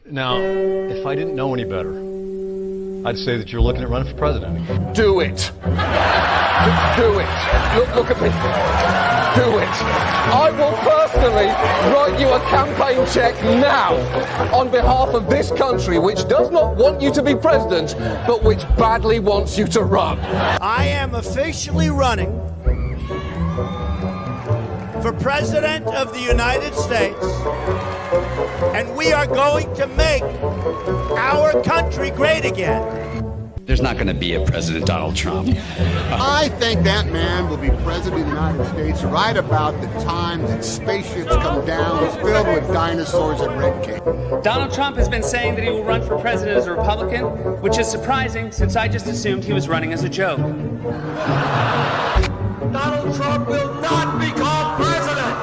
Now, if I didn't know any better, I'd say that you're looking at running for president again. Do it. Do it. Look at me. Do it. I will personally write you a campaign check now on behalf of this country, which does not want you to be president, but which badly wants you to run. I am officially running for President of the United States, and we are going to make our country great again. There's not going to be a President Donald Trump. I think that man will be president of the United States right about the time that spaceships come down filled with dinosaurs and red cake. Donald Trump has been saying that he will run for president as a Republican, which is surprising since I just assumed he was running as a joke. Donald Trump will not become president.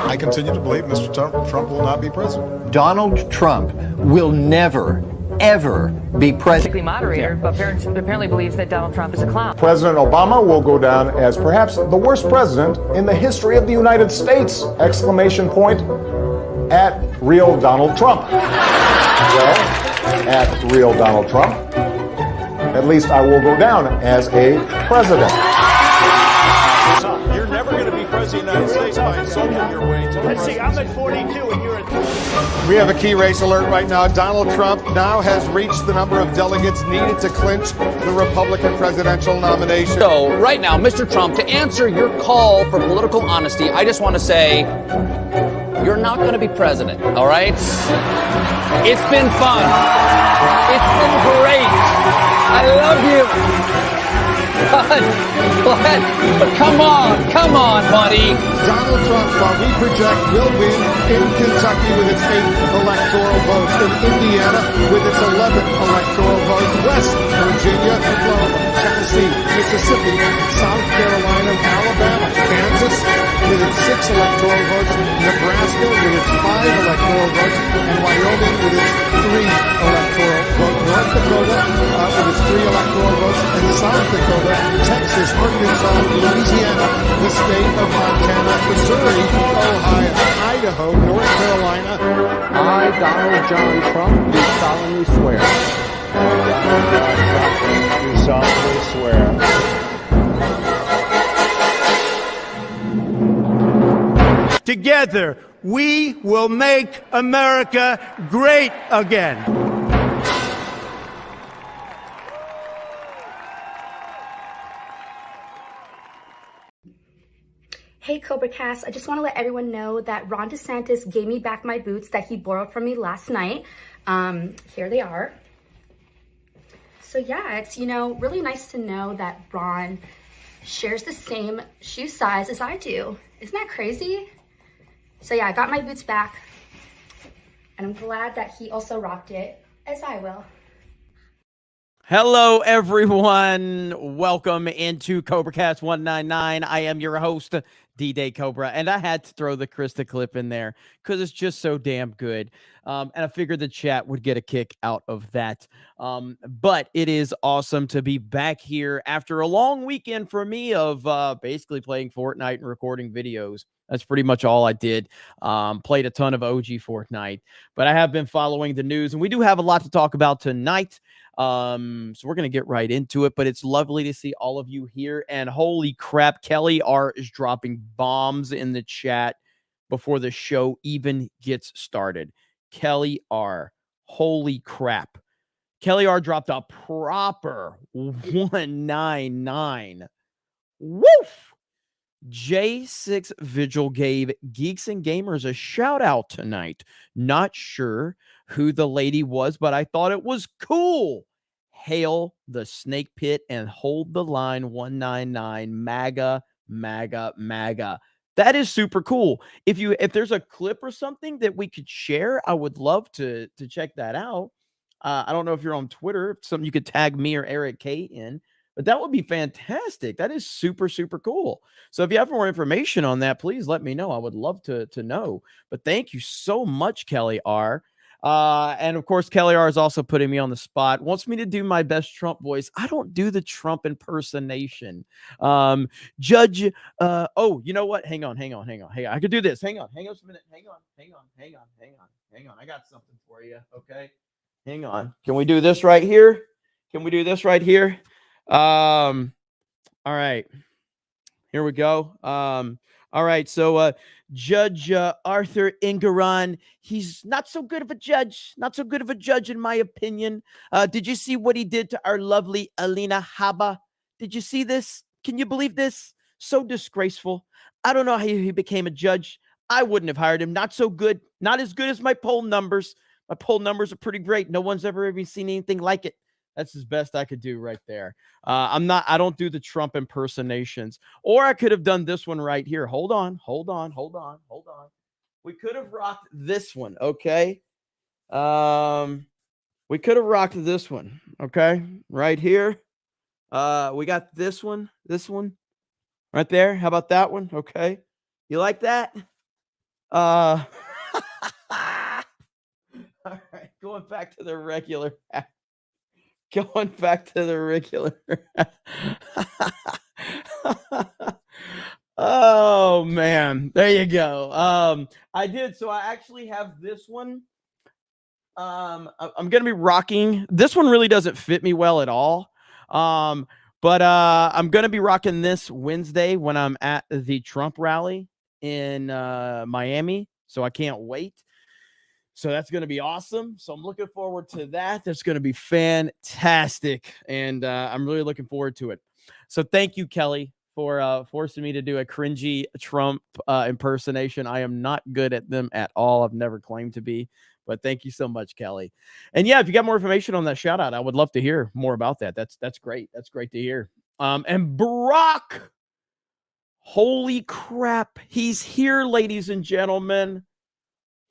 I continue to believe Mr. Trump will not be president. Donald Trump will never, ever be president. Moderator, but apparently believes that Donald Trump is a clown. President Obama will go down as perhaps the worst president in the history of the United States! Exclamation point at real Donald Trump. Well, at real Donald Trump, at least I will go down as a president. You're never going to be president of the United States by insulting your way to the Let's see, I'm at 42 and you're at... We have a key race alert right now. Donald Trump now has reached the number of delegates needed to clinch the Republican presidential nomination. So right now, Mr. Trump, to answer your call for political honesty, I just want to say you're not going to be president, all right? It's been fun. It's been great. I love you. But come on, buddy. Donald Trump, while we project, will win in Kentucky with its 8th electoral votes, in Indiana with its 11th electoral votes, West Virginia, Florida, Tennessee, Mississippi, South Carolina, Alabama, Kansas with its 6 electoral votes, Nebraska with its 5 electoral votes, and Wyoming with its 3 electoral votes, North Dakota with its 3 electoral votes, and South Dakota, Texas, Arkansas, Louisiana, the state of Montana, Missouri, Ohio, Idaho, North Carolina. I, Donald John Trump, do solemnly swear. do solemnly swear. Together, we will make America great again. Hey CobraCast, I just want to let everyone know that Ron DeSantis gave me back my boots that he borrowed from me last night. Here they are. So yeah, it's, really nice to know that Ron shares the same shoe size as I do. Isn't that crazy? So yeah, I got my boots back and I'm glad that he also rocked it as I will. Hello, everyone. Welcome into CobraCast 199. I am your host, D-Day Cobra, and I had to throw the Krista clip in there because it's just so damn good. And I figured the chat would get a kick out of that. But it is awesome to be back here after a long weekend for me of basically playing Fortnite and recording videos. That's pretty much all I did. Played a ton of OG Fortnite, but I have been following the news, and we do have a lot to talk about tonight. So we're going to get right into it, but it's lovely to see all of you here. And holy crap, Kelly R is dropping bombs in the chat before the show even gets started. Kelly R, holy crap. Kelly R dropped a proper 199. Woof! J6 Vigil gave Geeks and Gamers a shout out tonight. Not sure who the lady was, but I thought it was cool. Hail the snake pit and hold the line 199. MAGA, MAGA, MAGA. That is super cool. If there's a clip or something that we could share, I would love to check that out. I don't know if you're on Twitter, something you could tag me or Eric K in. But that would be fantastic. That is super, super cool. So if you have more information on that, please let me know. I would love to know. But thank you so much, Kelly R. And of course, Kelly R is also putting me on the spot, wants me to do my best Trump voice. I don't do the Trump impersonation. Judge, oh, you know what? Hang on. Hey, I could do this. Hang on just a minute. Hang on. I got something for you. Okay. Hang on. Can we do this right here? All right. Here we go. All right. So, Judge Arthur Engeron, he's not so good of a judge. In my opinion. Did you see what he did to our lovely Alina Habba? Did you see this? Can you believe this? So disgraceful. I don't know how he became a judge. I wouldn't have hired him. Not so good. Not as good as my poll numbers. My poll numbers are pretty great. No one's ever even seen anything like it. That's as best I could do right there. I don't do the Trump impersonations. Or I could have done this one right here. Hold on. We could have rocked this one, okay? We could have rocked this one, okay? Right here. We got this one right there. How about that one? Okay. You like that? All right, going back to the regular. Oh man, there you go. I did. So I actually have this one. I'm gonna be rocking. This one really doesn't fit me well at all. But I'm gonna be rocking this Wednesday when I'm at the Trump rally in Miami. So I can't wait. So that's going to be awesome. So I'm looking forward to that. That's going to be fantastic. And I'm really looking forward to it. So thank you, Kelly, for forcing me to do a cringy Trump impersonation. I am not good at them at all. I've never claimed to be. But thank you so much, Kelly. And yeah, if you got more information on that shout out, I would love to hear more about that. That's great. That's great to hear. And Brock, holy crap. He's here, ladies and gentlemen.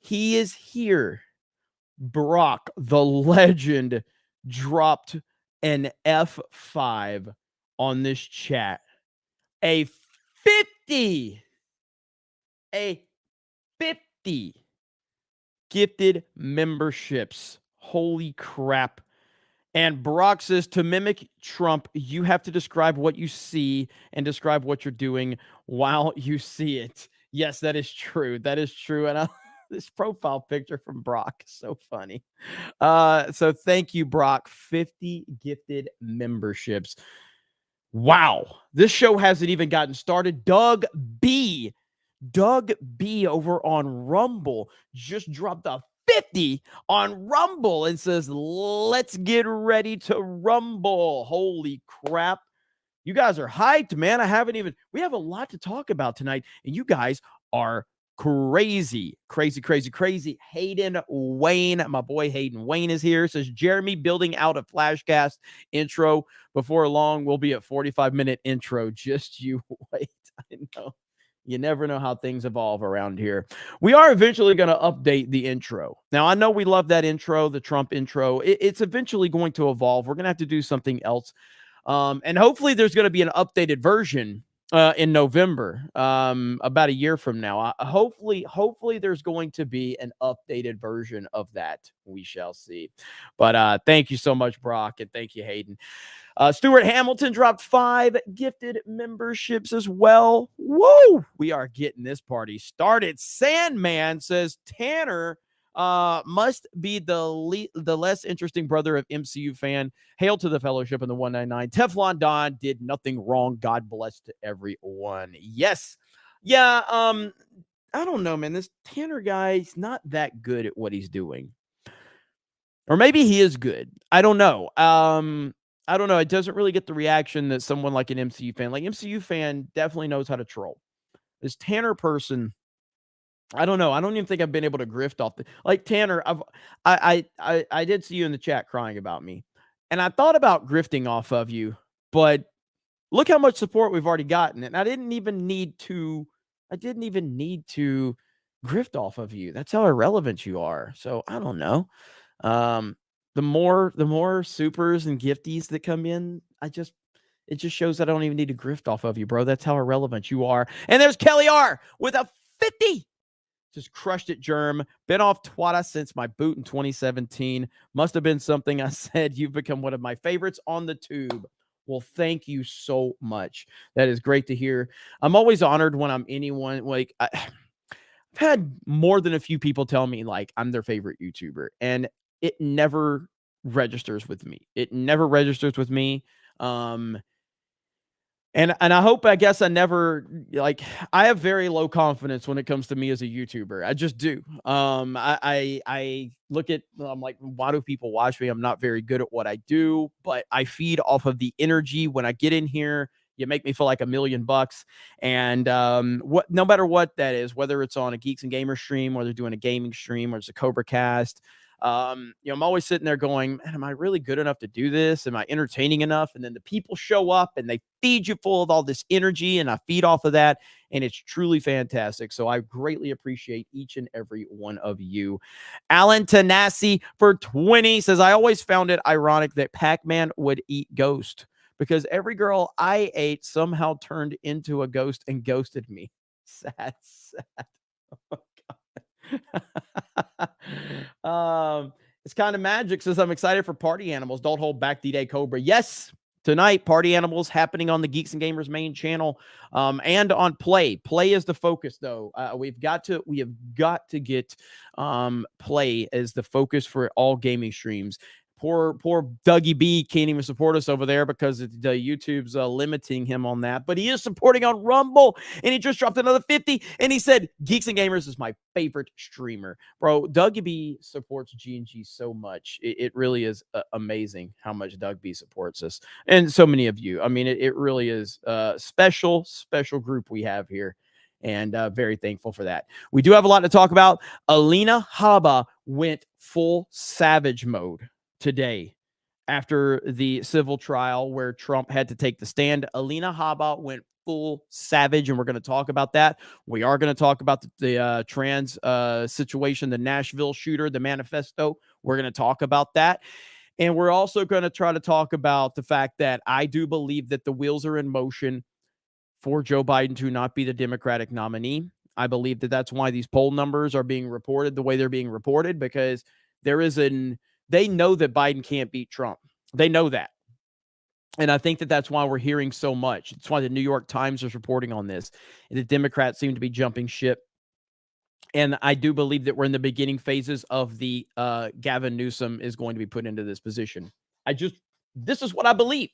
He is here. Brock, the legend, dropped an F5 on this chat. A 50 gifted memberships. Holy crap. And Brock says, to mimic Trump, you have to describe what you see and describe what you're doing while you see it. Yes, that is true. And this profile picture from Brock is so funny. So thank you, Brock. 50 gifted memberships. Wow. This show hasn't even gotten started. Doug B over on Rumble just dropped a 50 on Rumble and says, let's get ready to rumble. Holy crap. You guys are hyped, man. We have a lot to talk about tonight, and you guys are crazy. Hayden Wayne, my boy Hayden Wayne is here. Says Jeremy building out a flashcast intro. Before long, we'll be at 45-minute intro. Just you wait. I know. You never know how things evolve around here. We are eventually going to update the intro. Now, I know we love that intro, the Trump intro. It's eventually going to evolve. We're going to have to do something else. And hopefully there's going to be an updated version in November, about a year from now. Hopefully there's going to be an updated version of that. We shall see. But thank you so much, Brock, and thank you, Hayden. Stuart Hamilton dropped 5 gifted memberships as well. Woo! We are getting this party started. Sandman says Tanner must be the less interesting brother of MCU fan. Hail to the fellowship in the 199. Teflon Don did nothing wrong. God bless to everyone. Yes. Yeah. I don't know, man. This Tanner guy is not that good at what he's doing. Or maybe he is good. I don't know. I don't know. It doesn't really get the reaction that someone like an MCU fan, definitely knows how to troll. This Tanner person, I don't know. I don't even think I've been able to grift off Tanner. I did see you in the chat crying about me, and I thought about grifting off of you, but look how much support we've already gotten, and I didn't even need to grift off of you. That's how irrelevant you are. So I don't know. The more supers and gifties that come in, it just shows that I don't even need to grift off of you, bro. That's how irrelevant you are. And there's Kelly R with a 50. Just crushed it, Germ. Been off Twata since my boot in 2017. Must have been something I said. You've become one of my favorites on the tube. Well, thank you so much. That is great to hear. I'm always honored when I'm anyone like I've had more than a few people tell me like I'm their favorite YouTuber, and it never registers with me. It never registers with me. And I hope, I guess I never like, I have very low confidence when it comes to me as a YouTuber. I just do. I look at, I'm like, why do people watch me? I'm not very good at what I do, but I feed off of the energy when I get in here. You make me feel like $1,000,000. And no matter what that is, whether it's on a Geeks and Gamers stream, or they're doing a gaming stream, or it's a CobraCast, I'm always sitting there going, man, am I really good enough to do this? Am I entertaining enough? And then the people show up and they feed you full of all this energy, and I feed off of that, and it's truly fantastic. So I greatly appreciate each and every one of you. Alan Tanasi for 20 says, I always found it ironic that Pac-Man would eat Ghost, because every girl I ate somehow turned into a ghost and ghosted me. Sad. It's kind of magic. Says, I'm excited for Party Animals. Don't hold back, D-Day Cobra. Yes, tonight, Party Animals happening on the Geeks and Gamers main channel, and on Play. Play is the focus, though. We have got to get Play as the focus for all gaming streams. Poor Dougie B can't even support us over there because the YouTube's limiting him on that. But he is supporting on Rumble, and he just dropped another 50. And he said, Geeks and Gamers is my favorite streamer. Bro, Dougie B supports G&G so much. It really is amazing how much Doug B supports us. And so many of you. I mean, it really is a special group we have here. And very thankful for that. We do have a lot to talk about. Alina Habba went full savage mode today after the civil trial where Trump had to take the stand. Alina Habba went full savage, and we're going to talk about that. We are going to talk about the trans situation, the Nashville shooter, the manifesto. We're going to talk about that. And we're also going to try to talk about the fact that I do believe that the wheels are in motion for Joe Biden to not be the Democratic nominee. I believe that that's why these poll numbers are being reported the way they're being reported, because they know that Biden can't beat Trump. They know that. And I think that that's why we're hearing so much. It's why the New York Times is reporting on this. And the Democrats seem to be jumping ship. And I do believe that we're in the beginning phases of the Gavin Newsom is going to be put into this position. This is what I believe.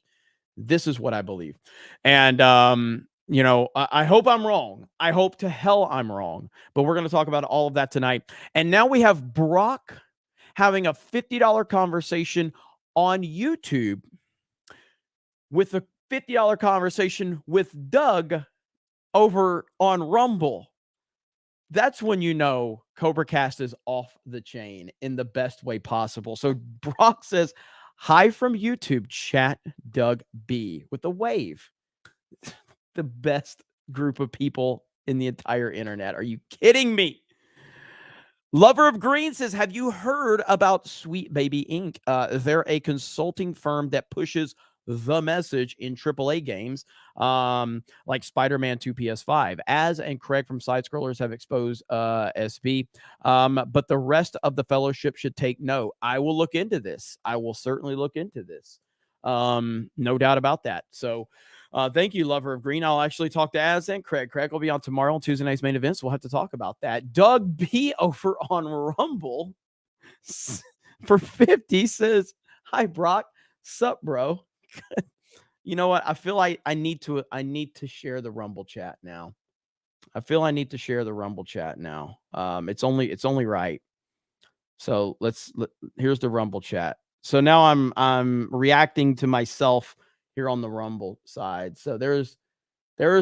This is what I believe. And, I hope I'm wrong. I hope to hell I'm wrong. But we're going to talk about all of that tonight. And now we have Brock having a $50 conversation on YouTube with a $50 conversation with Doug over on Rumble. That's when you know CobraCast is off the chain in the best way possible. So Brock says, hi from YouTube, chat Doug B with a wave. The best group of people in the entire internet. Are you kidding me? Lover of Green says, have you heard about Sweet Baby Inc? They're a consulting firm that pushes the message in AAA games, like Spider-Man 2 PS5. Az and Craig from Side Scrollers have exposed SB, but the rest of the fellowship should take note. I will look into this. I will certainly look into this. No doubt about that. So thank you, Lover of Green. I'll actually talk to Az and Craig. Craig will be on tomorrow on Tuesday night's main events. We'll have to talk about that. Doug B over on Rumble for 50 says, hi, Brock. Sup, bro? You know what? I feel like I need to share the Rumble chat now. I feel I need to share the Rumble chat now. It's only right. So here's the Rumble chat. So now I'm reacting to myself here on the Rumble side. So there's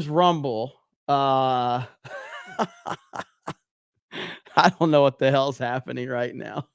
Rumble. I don't know what the hell's happening right now.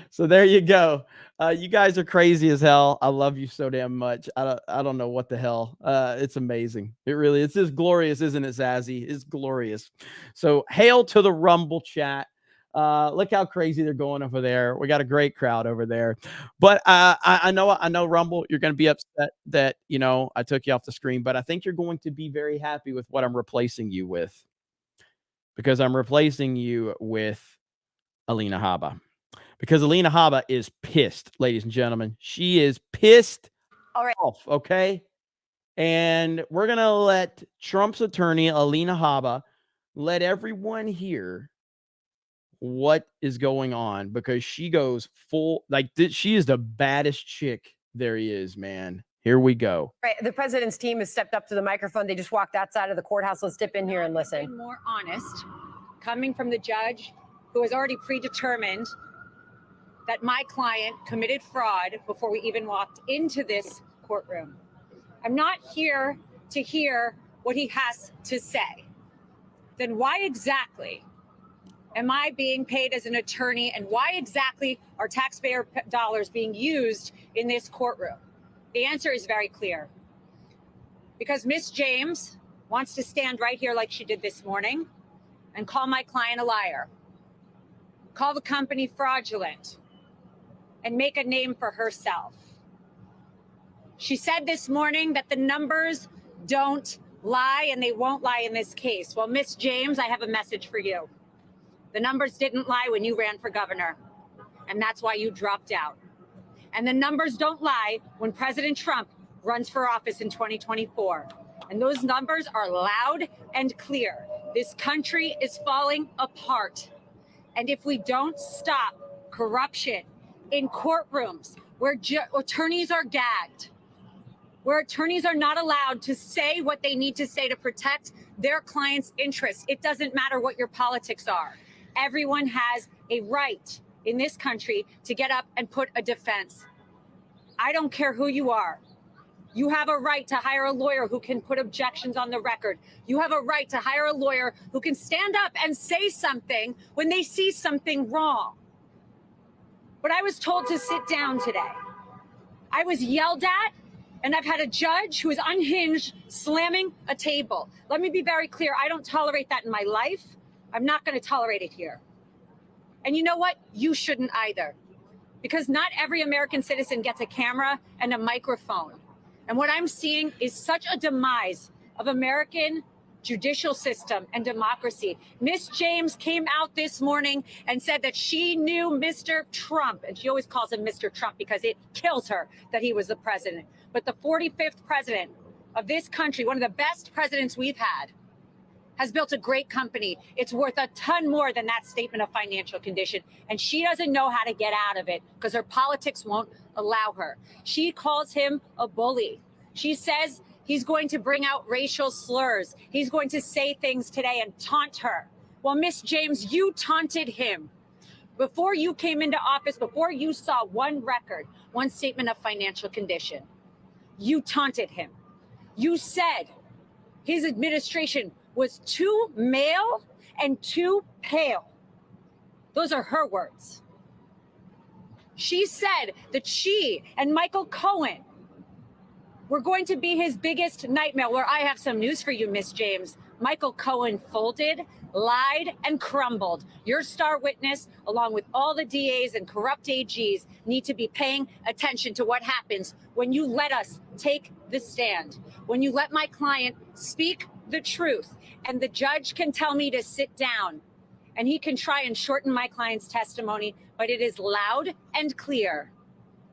So there you go. You guys are crazy as hell. I love you so damn much. I don't know what the hell. It's amazing. It's just glorious, isn't it, Zazzy? It's glorious. So hail to the Rumble chat. Look how crazy they're going over there. We got a great crowd over there. But I know Rumble, you're going to be upset that, I took you off the screen, but I think you're going to be very happy with what I'm replacing you with. because I'm replacing you with Alina Habba. Because Alina Habba is pissed, ladies and gentlemen. She is pissed off, okay? And we're going to let Trump's attorney, Alina Habba, let everyone hear what is going on, because she goes full, like, she is the baddest chick there is, man. Here we go. Right. The president's team has stepped up to the microphone. They just walked outside of the courthouse. Let's dip in here and listen. More honest, coming from the judge who has already predetermined that my client committed fraud before we even walked into this courtroom. I'm not here to hear what he has to say. Then why exactly am I being paid as an attorney, and why exactly are taxpayer dollars being used in this courtroom? The answer is very clear. Because Miss James wants to stand right here like she did this morning and call my client a liar, call the company fraudulent, and make a name for herself. She said this morning that the numbers don't lie, and they won't lie in this case. Well, Miss James, I have a message for you. The numbers didn't lie when you ran for governor, and that's why you dropped out. And the numbers don't lie when President Trump runs for office in 2024. And those numbers are loud and clear. This country is falling apart. And if we don't stop corruption in courtrooms where attorneys are gagged, where attorneys are not allowed to say what they need to say to protect their clients' interests, it doesn't matter what your politics are. Everyone has a right in this country to get up and put a defense. I don't care who you are. You have a right to hire a lawyer who can put objections on the record. You have a right to hire a lawyer who can stand up and say something when they see something wrong. But I was told to sit down today. I was yelled at, and I've had a judge who is unhinged slamming a table. Let me be very clear. I don't tolerate that in my life. I'm not going to tolerate it here. And you know what? You shouldn't either. Because not every American citizen gets a camera and a microphone. And what I'm seeing is such a demise of American judicial system and democracy. Miss James came out this morning and said that she knew Mr. Trump, and she always calls him Mr. Trump because it kills her that he was the president. But the 45th president of this country, one of the best presidents we've had, has built a great company. It's worth a ton more than that statement of financial condition. And she doesn't know how to get out of it because her politics won't allow her. She calls him a bully. She says he's going to bring out racial slurs. He's going to say things today and taunt her. Well, Miss James, you taunted him. Before you came into office, before you saw one record, one statement of financial condition, you taunted him. You said his administration was too male and too pale. Those are her words. She said that she and Michael Cohen were going to be his biggest nightmare. Well, I have some news for you, Miss James. Michael Cohen folded, lied, and crumbled. Your star witness, along with all the DAs and corrupt AGs, need to be paying attention to what happens when you let us take the stand, when you let my client speak the truth, and the judge can tell me to sit down, and he can try and shorten my client's testimony, but it is loud and clear.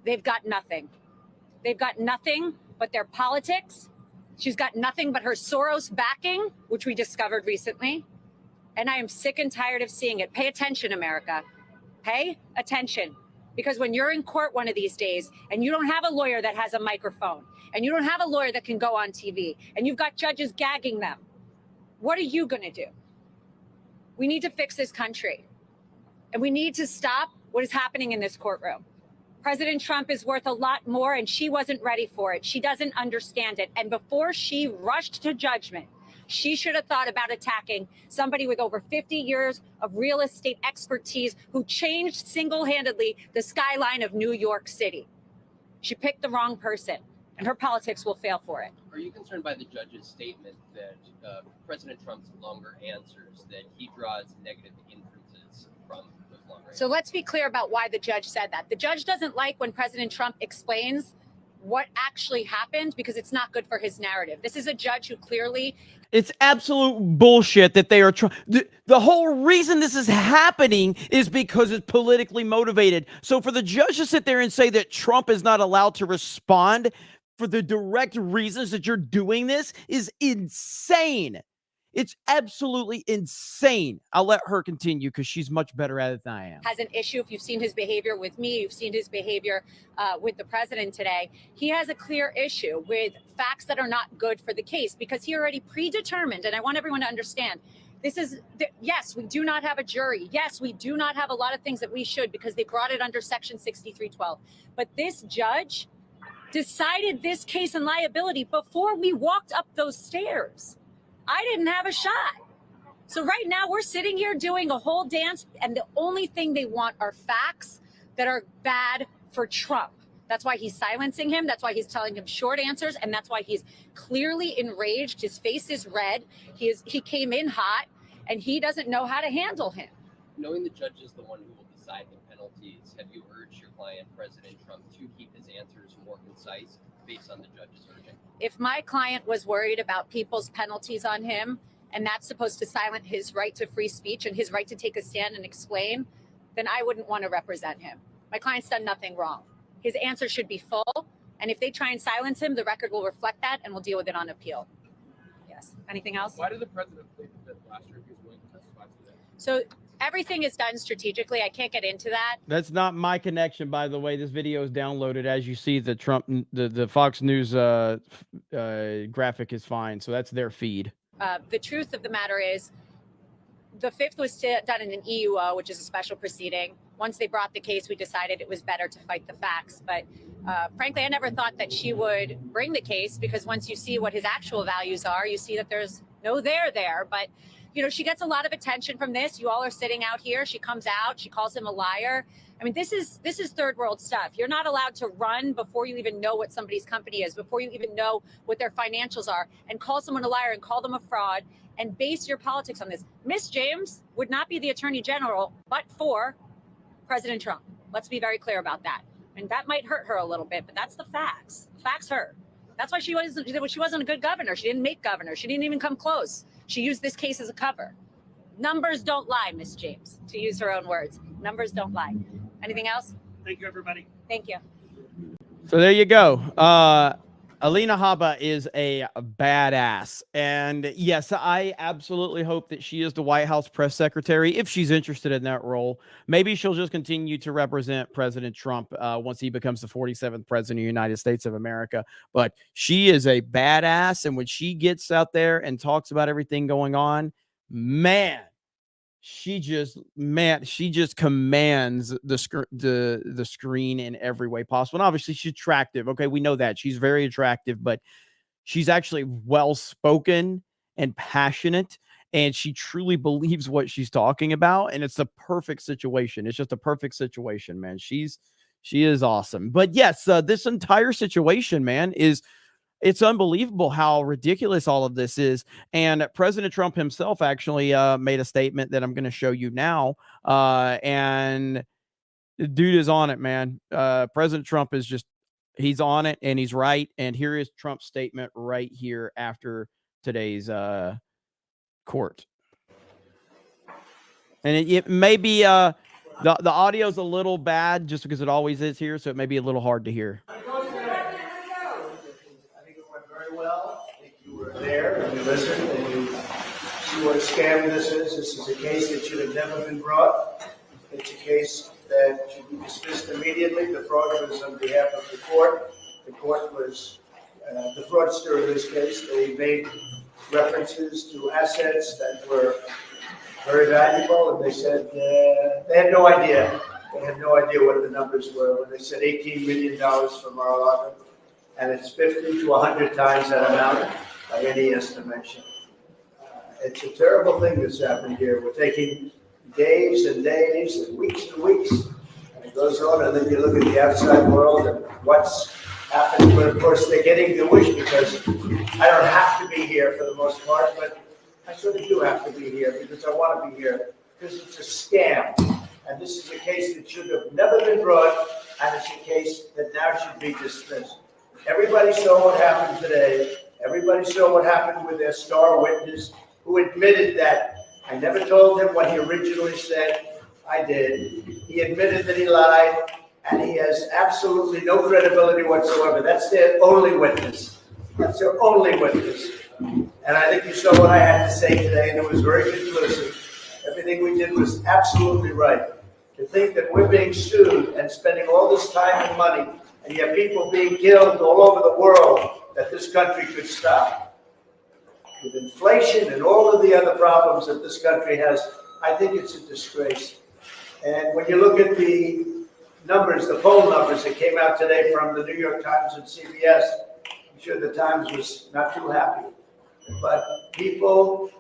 They've got nothing. They've got nothing but their politics. She's got nothing but her Soros backing, which we discovered recently. And I am sick and tired of seeing it. Pay attention, America. Pay attention. Because when you're in court one of these days and you don't have a lawyer that has a microphone, and you don't have a lawyer that can go on TV, and you've got judges gagging them, what are you going to do? We need to fix this country. And we need to stop what is happening in this courtroom. President Trump is worth a lot more, and she wasn't ready for it. She doesn't understand it. And before she rushed to judgment, she should have thought about attacking somebody with over 50 years of real estate expertise who changed single-handedly the skyline of New York City. She picked the wrong person, and her politics will fail for it. Are you concerned by the judge's statement that President Trump's longer answers, that he draws negative inferences from those longer answers? So let's be clear about why the judge said that. The judge doesn't like when President Trump explains what actually happened because it's not good for his narrative. This is a judge who clearly... It's absolute bullshit that they are trying. The whole reason this is happening is because it's politically motivated. So for the judge to sit there and say that Trump is not allowed to respond for the direct reasons that you're doing this is insane. It's absolutely insane. I'll let her continue because she's much better at it than I am. Has an issue. If you've seen his behavior with me, you've seen his behavior with the president today. He has a clear issue with facts that are not good for the case because he already predetermined. And I want everyone to understand, this is, yes, we do not have a jury. Yes, we do not have a lot of things that we should because they brought it under Section 6312. But this judge decided this case and liability before we walked up those stairs. I didn't have a shot. So right now we're sitting here doing a whole dance, and the only thing they want are facts that are bad for Trump. That's why he's silencing him. That's why he's telling him short answers, and that's why he's clearly enraged. His face is red. He came in hot, and he doesn't know how to handle him. Knowing the judge is the one who will decide the penalties, have you urged your client, President Trump, to keep his answers more concise based on the judge's urging? If my client was worried about people's penalties on him, and that's supposed to silence his right to free speech and his right to take a stand and explain, then I wouldn't want to represent him. My client's done nothing wrong. His answer should be full, and if they try and silence him, the record will reflect that, and we'll deal with it on appeal. Yes. Anything else? Why did the president plead the fifth last year if he was willing to testify today? So everything is done strategically. I can't get into that. That's not my connection, by the way. This video is downloaded. As you see, the Trump, the Fox News graphic is fine. So that's their feed. The truth of the matter is the fifth was done in an EUO, which is a special proceeding. Once they brought the case, we decided it was better to fight the facts. But frankly, I never thought that she would bring the case because once you see what his actual values are, you see that there's no there there. But you know, she gets a lot of attention from this. You all are sitting out here. She comes out. She calls him a liar. I mean, this is third world stuff. You're not allowed to run before you even know what somebody's company is, before you even know what their financials are, and call someone a liar and call them a fraud and base your politics on this. Miss James would not be the attorney general, but for President Trump. Let's be very clear about that. And that might hurt her a little bit, but that's the facts. Facts hurt. That's why she wasn't a good governor. She didn't make governor. She didn't even come close. She used this case as a cover. Numbers don't lie, Miss James, to use her own words. Numbers don't lie. Anything else? Thank you, everybody. Thank you. So there you go. Alina Habba is a badass. And yes, I absolutely hope that she is the White House press secretary if she's interested in that role. Maybe she'll just continue to represent President Trump once he becomes the 47th president of the United States of America. But she is a badass. And when she gets out there and talks about everything going on, man, she just commands the screen in every way possible. And obviously she's attractive. Okay, we know that. She's very attractive, but she's actually well-spoken and passionate, and she truly believes what she's talking about. And it's the perfect situation. It's just a perfect situation, man. She is awesome. But yes, this entire situation, man, it's unbelievable how ridiculous all of this is. And President Trump himself actually made a statement that I'm going to show you now. And the dude is on it, man. President Trump is he's on it and he's right. And here is Trump's statement right here after today's court. And it may be the audio's a little bad just because it always is here. So it may be a little hard to hear. There and you listen and you see what a scam this is. This is a case that should have never been brought. It's a case that should be dismissed immediately. The fraud was on behalf of the court. The court was the fraudster in this case. They made references to assets that were very valuable, and they said they had no idea. They had no idea what the numbers were when they said $18 million from Mar-a-Lago, and it's 50 to 100 times that amount. By any estimation. It's a terrible thing that's happened here. We're taking days and days and weeks, and it goes on, and then you look at the outside world and what's happening. But of course, they're getting the wish because I don't have to be here for the most part, but I sort of do have to be here because I want to be here because it's a scam. And this is a case that should have never been brought, and it's a case that now should be dismissed. Everybody saw what happened today. Everybody saw what happened with their star witness who admitted that I never told him what he originally said. I did. He admitted that he lied, and he has absolutely no credibility whatsoever. That's their only witness. That's their only witness. And I think you saw what I had to say today, and it was very conclusive. Everything we did was absolutely right. To think that we're being sued and spending all this time and money, and yet people being killed all over the world, that this country could stop. With inflation and all of the other problems that this country has, I think it's a disgrace. And when you look at the numbers, the poll numbers that came out today from the New York Times and CBS, I'm sure the Times was not too happy. But people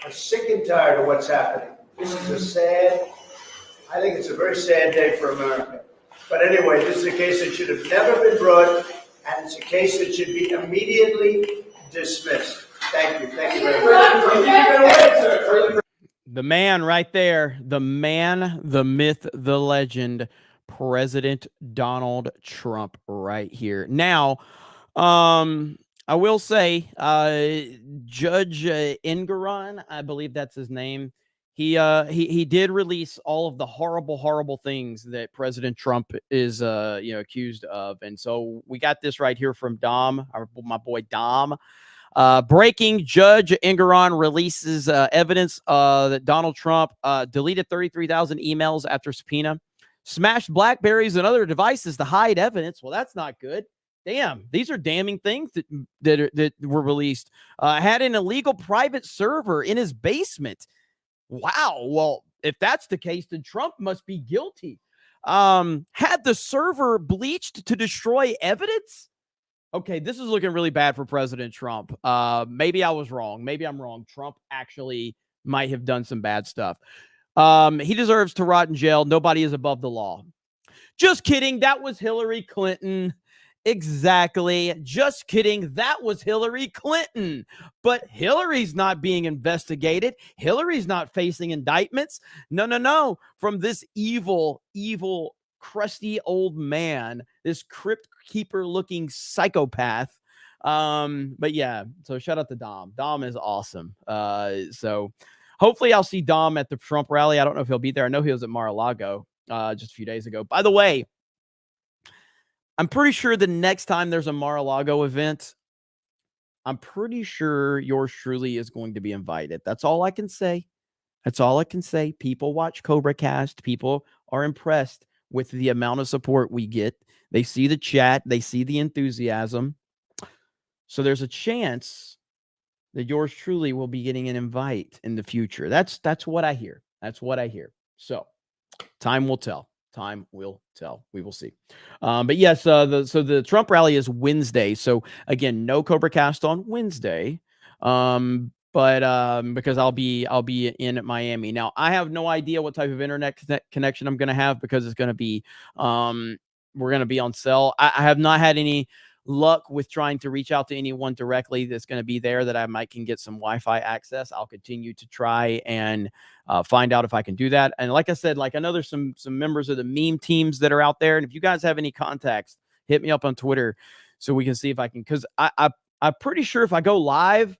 are sick and tired of what's happening. This is I think it's a very sad day for America. But anyway, this is a case that should have never been brought, and it's a case that should be immediately dismissed. Thank you. Thank you very much. The man right there, the man, the myth, the legend, President Donald Trump right here. Now, I will say, Judge Engoron, I believe that's his name. He did release all of the horrible things that President Trump is, accused of. And so we got this right here from Dom, my boy Dom. Breaking: Judge Engoron releases evidence that Donald Trump deleted 33,000 emails after subpoena, smashed Blackberries and other devices to hide evidence. Well, that's not good. Damn, these are damning things that were released. Had an illegal private server in his basement. Wow. Well, if that's the case, then Trump must be guilty. Had the server bleached to destroy evidence. Okay, this is looking really bad for President Trump. Maybe I was wrong. Maybe I'm wrong. Trump actually might have done some bad stuff. He deserves to rot in jail. Nobody is above the law. Just kidding. That was Hillary Clinton. Exactly. Just kidding. That was Hillary Clinton. But Hillary's not being investigated. Hillary's not facing indictments. No. From this evil, crusty old man, this crypt keeper looking psychopath. But yeah, so shout out to Dom. Dom is awesome. So hopefully I'll see Dom at the Trump rally. I don't know if he'll be there. I know he was at Mar-a-Lago just a few days ago. By the way, I'm pretty sure the next time there's a Mar-a-Lago event, I'm pretty sure yours truly is going to be invited. That's all I can say. That's all I can say. People watch CobraCast. People are impressed with the amount of support we get. They see the chat. They see the enthusiasm. So there's a chance that yours truly will be getting an invite in the future. That's what I hear. That's what I hear. So time will tell. Time will tell. We will see. But yes, the Trump rally is Wednesday. So again, no CobraCast on Wednesday. But because I'll be in Miami. Now, I have no idea what type of internet connection I'm going to have, because it's going to be we're going to be on cell. I have not had any luck with trying to reach out to anyone directly that's going to be there that I might can get some Wi-Fi access. I'll continue to try and find out if I can do that. And like I said, I know there's some members of the meme teams that are out there. And if you guys have any contacts, hit me up on Twitter so we can see if I can, because I'm pretty sure if I go live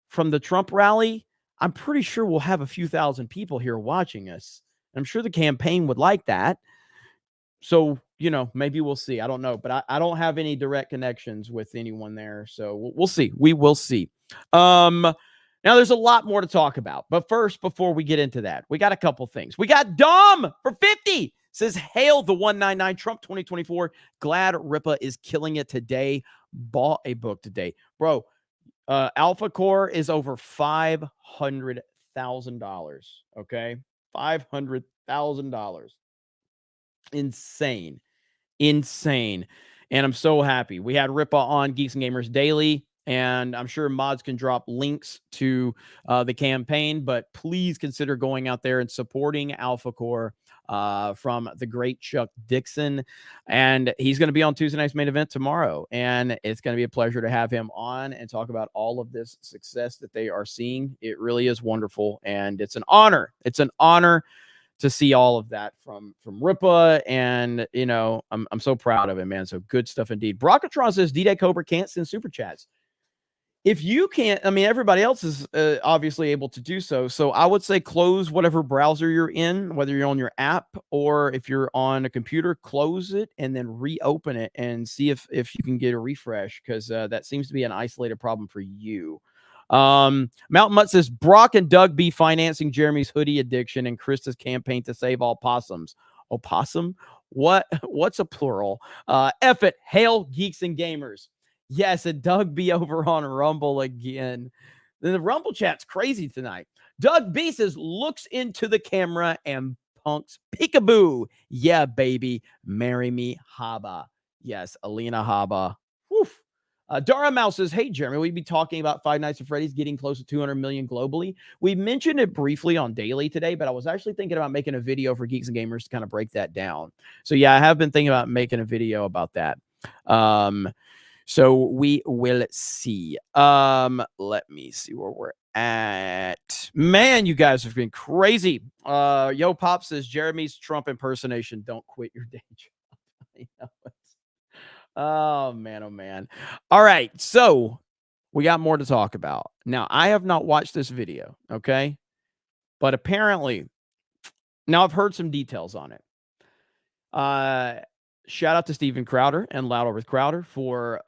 from the Trump rally, I'm pretty sure we'll have a few thousand people here watching us. I'm sure the campaign would like that. So, maybe we'll see. I don't know, but I don't have any direct connections with anyone there. So we'll see. We will see. Now there's a lot more to talk about, but first, before we get into that, we got a couple things. We got Dom for 50 says, hail the 199 Trump 2024. Glad Ripa is killing it today. Bought a book today, bro. Alphacore is over $500,000. Okay. $500,000. Insane. And I'm so happy. We had Ripa on Geeks and Gamers Daily, and I'm sure mods can drop links to the campaign, but please consider going out there and supporting Alphacore from the great Chuck Dixon. And he's going to be on Tuesday Night's Main Event tomorrow, and it's going to be a pleasure to have him on and talk about all of this success that they are seeing. It really is wonderful, and it's an honor. It's an honor to see all of that from Ripa, and I'm so proud of it, man. So good stuff indeed. Brockatron says D-Day Cobra can't send super chats. If you can't, I mean, everybody else is obviously able to do so. So I would say close whatever browser you're in, whether you're on your app or if you're on a computer, close it and then reopen it and see if you can get a refresh, because that seems to be an isolated problem for you. Mountain Mutt says Brock and Doug be financing Jeremy's hoodie addiction and Krista's campaign to save all possums. Opossum? What's a plural? F it. Hail geeks and gamers. Yes, and Doug B over on Rumble again. The Rumble chat's crazy tonight. Doug B says, looks into the camera and punks peekaboo. Yeah, baby. Marry me, Habba. Yes, Alina Habba. Whew. Dara Mouse says, hey, Jeremy, we'd be talking about Five Nights at Freddy's getting close to 200 million globally. We mentioned it briefly on Daily today, but I was actually thinking about making a video for Geeks and Gamers to kind of break that down. So, yeah, I have been thinking about making a video about that. So we will see. Let me see where we're at. Man, you guys have been crazy. Yo Pop says Jeremy's Trump impersonation. Don't quit your day job. I know it. Oh man. All right, so we got more to talk about. Now, I have not watched this video, okay? But apparently, now I've heard some details on it. Shout out to Steven Crowder and Louder with Crowder for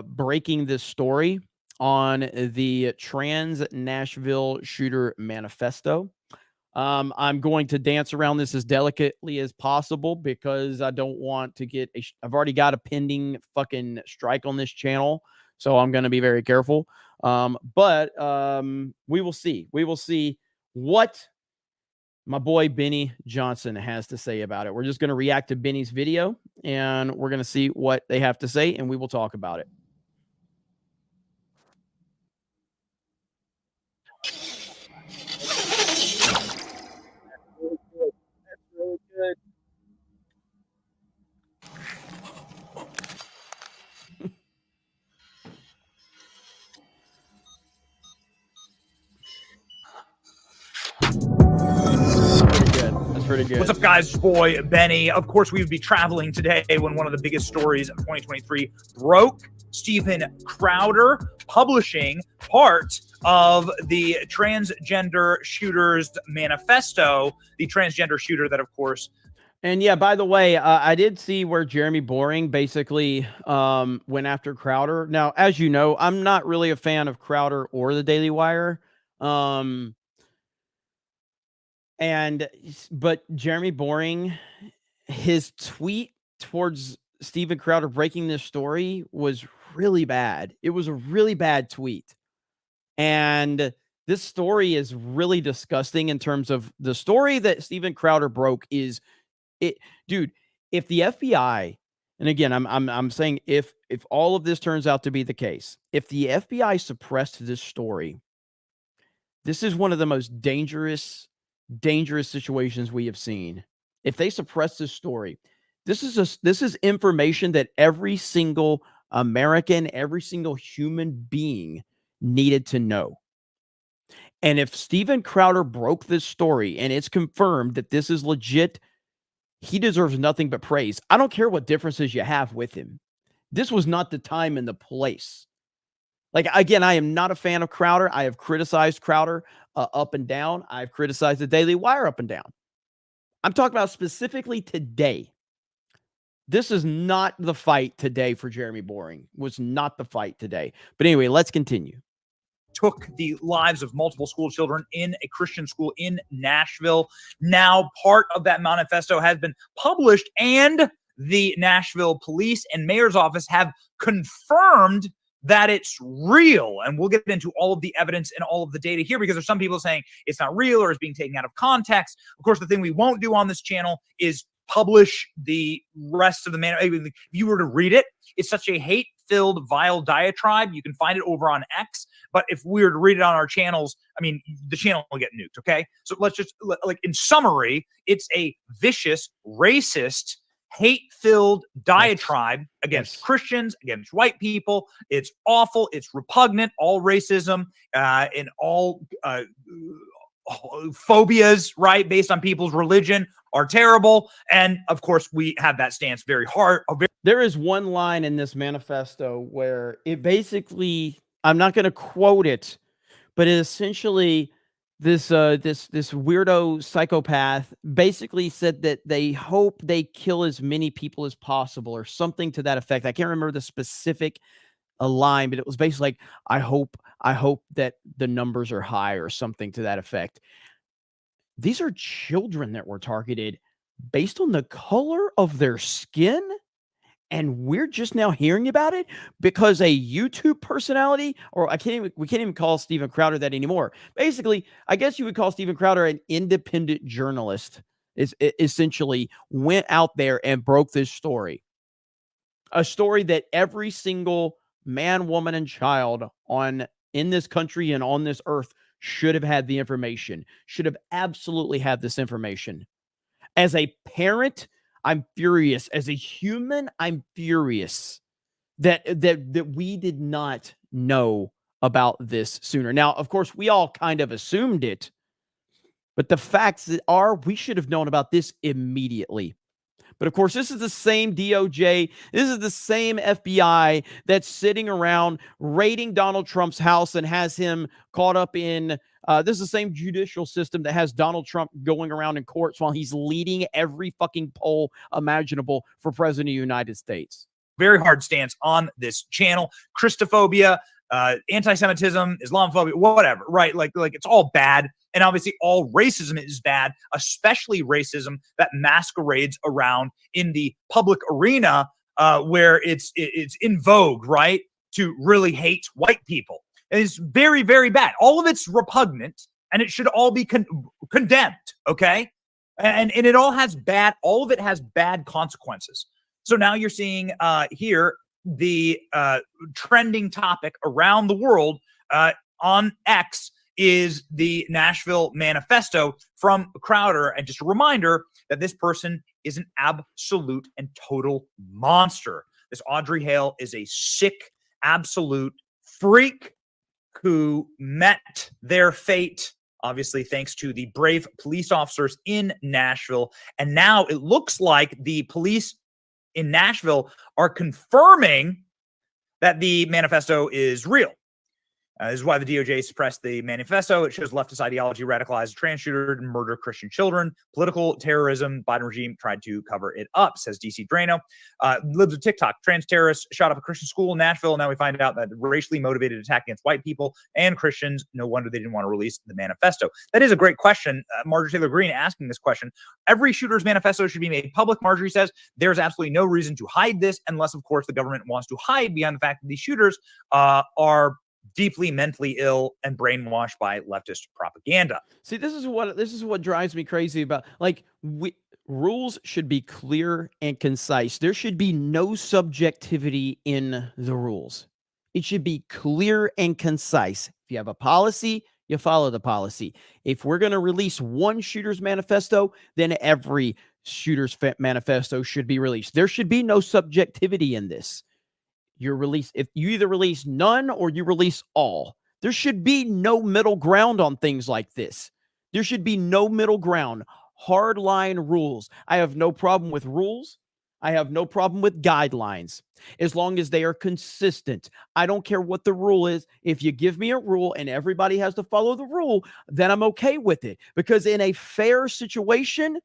breaking this story on the trans Nashville shooter manifesto. I'm going to dance around this as delicately as possible because I don't want to get I've already got a pending fucking strike on this channel, so I'm going to be very careful. But we will see. We will see what my boy Benny Johnson has to say about it. We're just going to react to Benny's video, and we're going to see what they have to say, and we will talk about it. That's really good. That's pretty good. What's up, guys? It's your boy, Benny. Of course, we would be traveling today when one of the biggest stories of 2023 broke. Steven Crowder publishing part of the transgender shooters manifesto, the transgender shooter that, of course... And yeah, by the way, I did see where Jeremy Boring basically went after Crowder. Now, as you know, I'm not really a fan of Crowder or the Daily Wire. But Jeremy Boring, his tweet towards Steven Crowder breaking this story was really bad. It was a really bad tweet. And this story is really disgusting in terms of the story that Steven Crowder broke is it, dude, if the FBI, and again, I'm saying if all of this turns out to be the case, if the FBI suppressed this story, this is one of the most dangerous situations we have seen. If they suppress this story, this is information that every single American, every single human being needed to know. And if Steven Crowder broke this story and it's confirmed that this is legit, he deserves nothing but praise. I don't care what differences you have with him. This was not the time and the place. Like, again, I am not a fan of Crowder. I have criticized Crowder up and down. I've criticized the Daily Wire up and down. I'm talking about specifically today. This is not the fight today for Jeremy Boring. Was not the fight today. But anyway, let's continue. Took the lives of multiple school children in a Christian school in Nashville. Now, part of that manifesto has been published, and the Nashville police and mayor's office have confirmed that it's real. And we'll get into all of the evidence and all of the data here, because there's some people saying it's not real or it's being taken out of context. Of course, the thing we won't do on this channel is publish the rest of the manifesto. If you were to read it, it's such a hate-filled, vile diatribe. You can find it over on X. But if we were to read it on our channels, I mean, the channel will get nuked, okay? So let's just, like, in summary, it's a vicious, racist, hate-filled diatribe against Christians, against white people. It's awful. It's repugnant. All racism and all phobias, right, based on people's religion are terrible. And of course, we have that stance very hard. There is one line in this manifesto where it basically, I'm not going to quote it, but it essentially, this weirdo psychopath basically said that they hope they kill as many people as possible or something to that effect. I can't remember the specific line, but it was basically like, I hope that the numbers are high or something to that effect. These are children that were targeted based on the color of their skin. And we're just now hearing about it because a YouTube personality, or we can't even call Steven Crowder that anymore. Basically, I guess you would call Steven Crowder an independent journalist, is essentially went out there and broke this story. A story that every single man, woman, and child in this country and on this earth should have had the information, should have absolutely had this information. As a parent, I'm furious. As a human, I'm furious that we did not know about this sooner. Now, of course, we all kind of assumed it, but the facts are we should have known about this immediately. But of course, this is the same DOJ. This is the same FBI that's sitting around raiding Donald Trump's house and has him caught up in. This is the same judicial system that has Donald Trump going around in courts while he's leading every fucking poll imaginable for president of the United States. Very hard stance on this channel. Christophobia, anti-Semitism, Islamophobia, whatever, right? Like it's all bad. And obviously all racism is bad, especially racism that masquerades around in the public arena where it's in vogue, right? To really hate white people. And it's very, very bad. All of it's repugnant and it should all be condemned, okay? And it all has all of it has bad consequences. So now you're seeing here the trending topic around the world on X is the Nashville manifesto from Crowder. And just a reminder that this person is an absolute and total monster. This Audrey Hale is a sick, absolute freak who met their fate, obviously, thanks to the brave police officers in Nashville. And now it looks like the police in Nashville are confirming that the manifesto is real. This is why the DOJ suppressed the manifesto. It shows leftist ideology, radicalized trans shooter, and murder Christian children. Political terrorism. Biden regime tried to cover it up, says DC Drano. Libs of TikTok. Trans terrorists shot up a Christian school in Nashville. Now we find out that racially motivated attack against white people and Christians. No wonder they didn't want to release the manifesto. That is a great question. Marjorie Taylor Greene asking this question. Every shooter's manifesto should be made public, Marjorie says. There's absolutely no reason to hide this unless, of course, the government wants to hide behind the fact that these shooters are deeply mentally ill and brainwashed by leftist propaganda. See, this is what drives me crazy about, like, rules should be clear and concise. There should be no subjectivity in the rules. It should be clear and concise. If you have a policy, you follow the policy. If we're going to release one shooter's manifesto, then every shooter's manifesto should be released. There should be no subjectivity in this. If you either release none or you release all. There should be no middle ground on things like this. There should be no middle ground. Hard line rules. I have no problem with rules. I have no problem with guidelines as long as they are consistent. I don't care what the rule is. If you give me a rule and everybody has to follow the rule, then I'm okay with it. Because in a fair situation,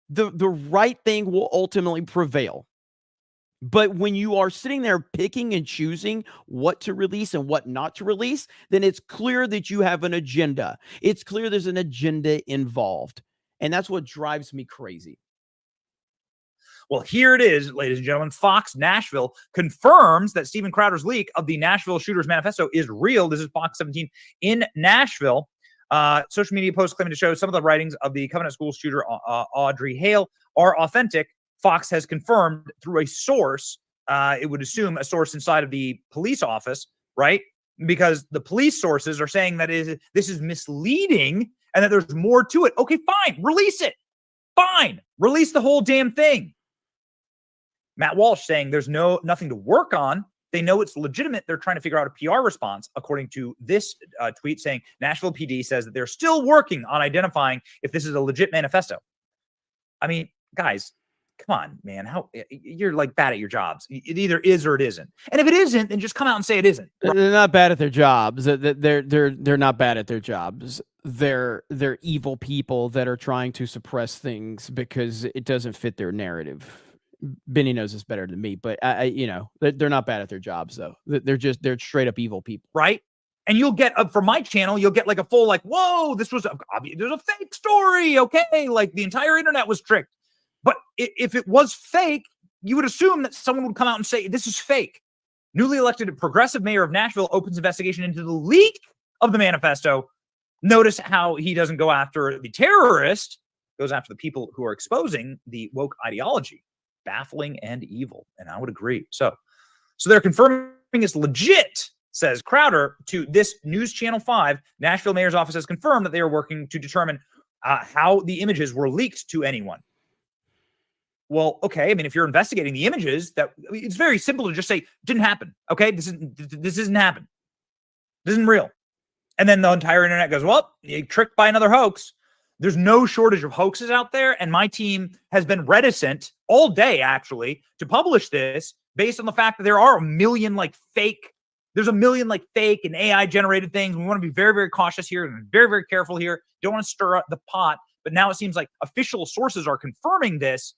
the right thing will ultimately prevail. But when you are sitting there picking and choosing what to release and what not to release, then it's clear that you have an agenda. It's clear there's an agenda involved. And that's what drives me crazy. Well, here it is, ladies and gentlemen. Fox Nashville confirms that Steven Crowder's leak of the Nashville Shooters Manifesto is real. This is Fox 17 in Nashville. Social media posts claiming to show some of the writings of the Covenant School shooter Audrey Hale are authentic. Fox has confirmed through a source, it would assume a source inside of the police office, right? Because the police sources are saying that this is misleading and that there's more to it. Okay, fine. Release it. Fine. Release the whole damn thing. Matt Walsh saying there's nothing to work on. They know it's legitimate. They're trying to figure out a PR response, according to this tweet saying Nashville PD says that they're still working on identifying if this is a legit manifesto. I mean, guys, come on, man. How you're like bad at your jobs. It either is or it isn't. And if it isn't, then just come out and say it isn't. They're not bad at their jobs. They're not bad at their jobs. They're evil people that are trying to suppress things because it doesn't fit their narrative. Benny knows this better than me, but they're not bad at their jobs though. They're straight up evil people, right? And you'll get from my channel, you'll get like a full like, whoa, there's a fake story, okay? Like the entire internet was tricked. But if it was fake, you would assume that someone would come out and say this is fake. Newly elected progressive mayor of Nashville opens investigation into the leak of the manifesto. Notice how he doesn't go after the terrorist, goes after the people who are exposing the woke ideology. Baffling and evil, and I would agree. So they're confirming it's legit, says Crowder to this News Channel 5. Nashville mayor's office has confirmed that they are working to determine how the images were leaked to anyone. Well, okay. I mean, if you're investigating the images, it's very simple to just say didn't happen. Okay, this isn't happen. This isn't real. And then the entire internet goes, well, you're tricked by another hoax. There's no shortage of hoaxes out there, and my team has been reticent all day, actually, to publish this based on the fact that there are a million fake and AI-generated things. We want to be very, very cautious here and very, very careful here. Don't want to stir up the pot. But now it seems like official sources are confirming this.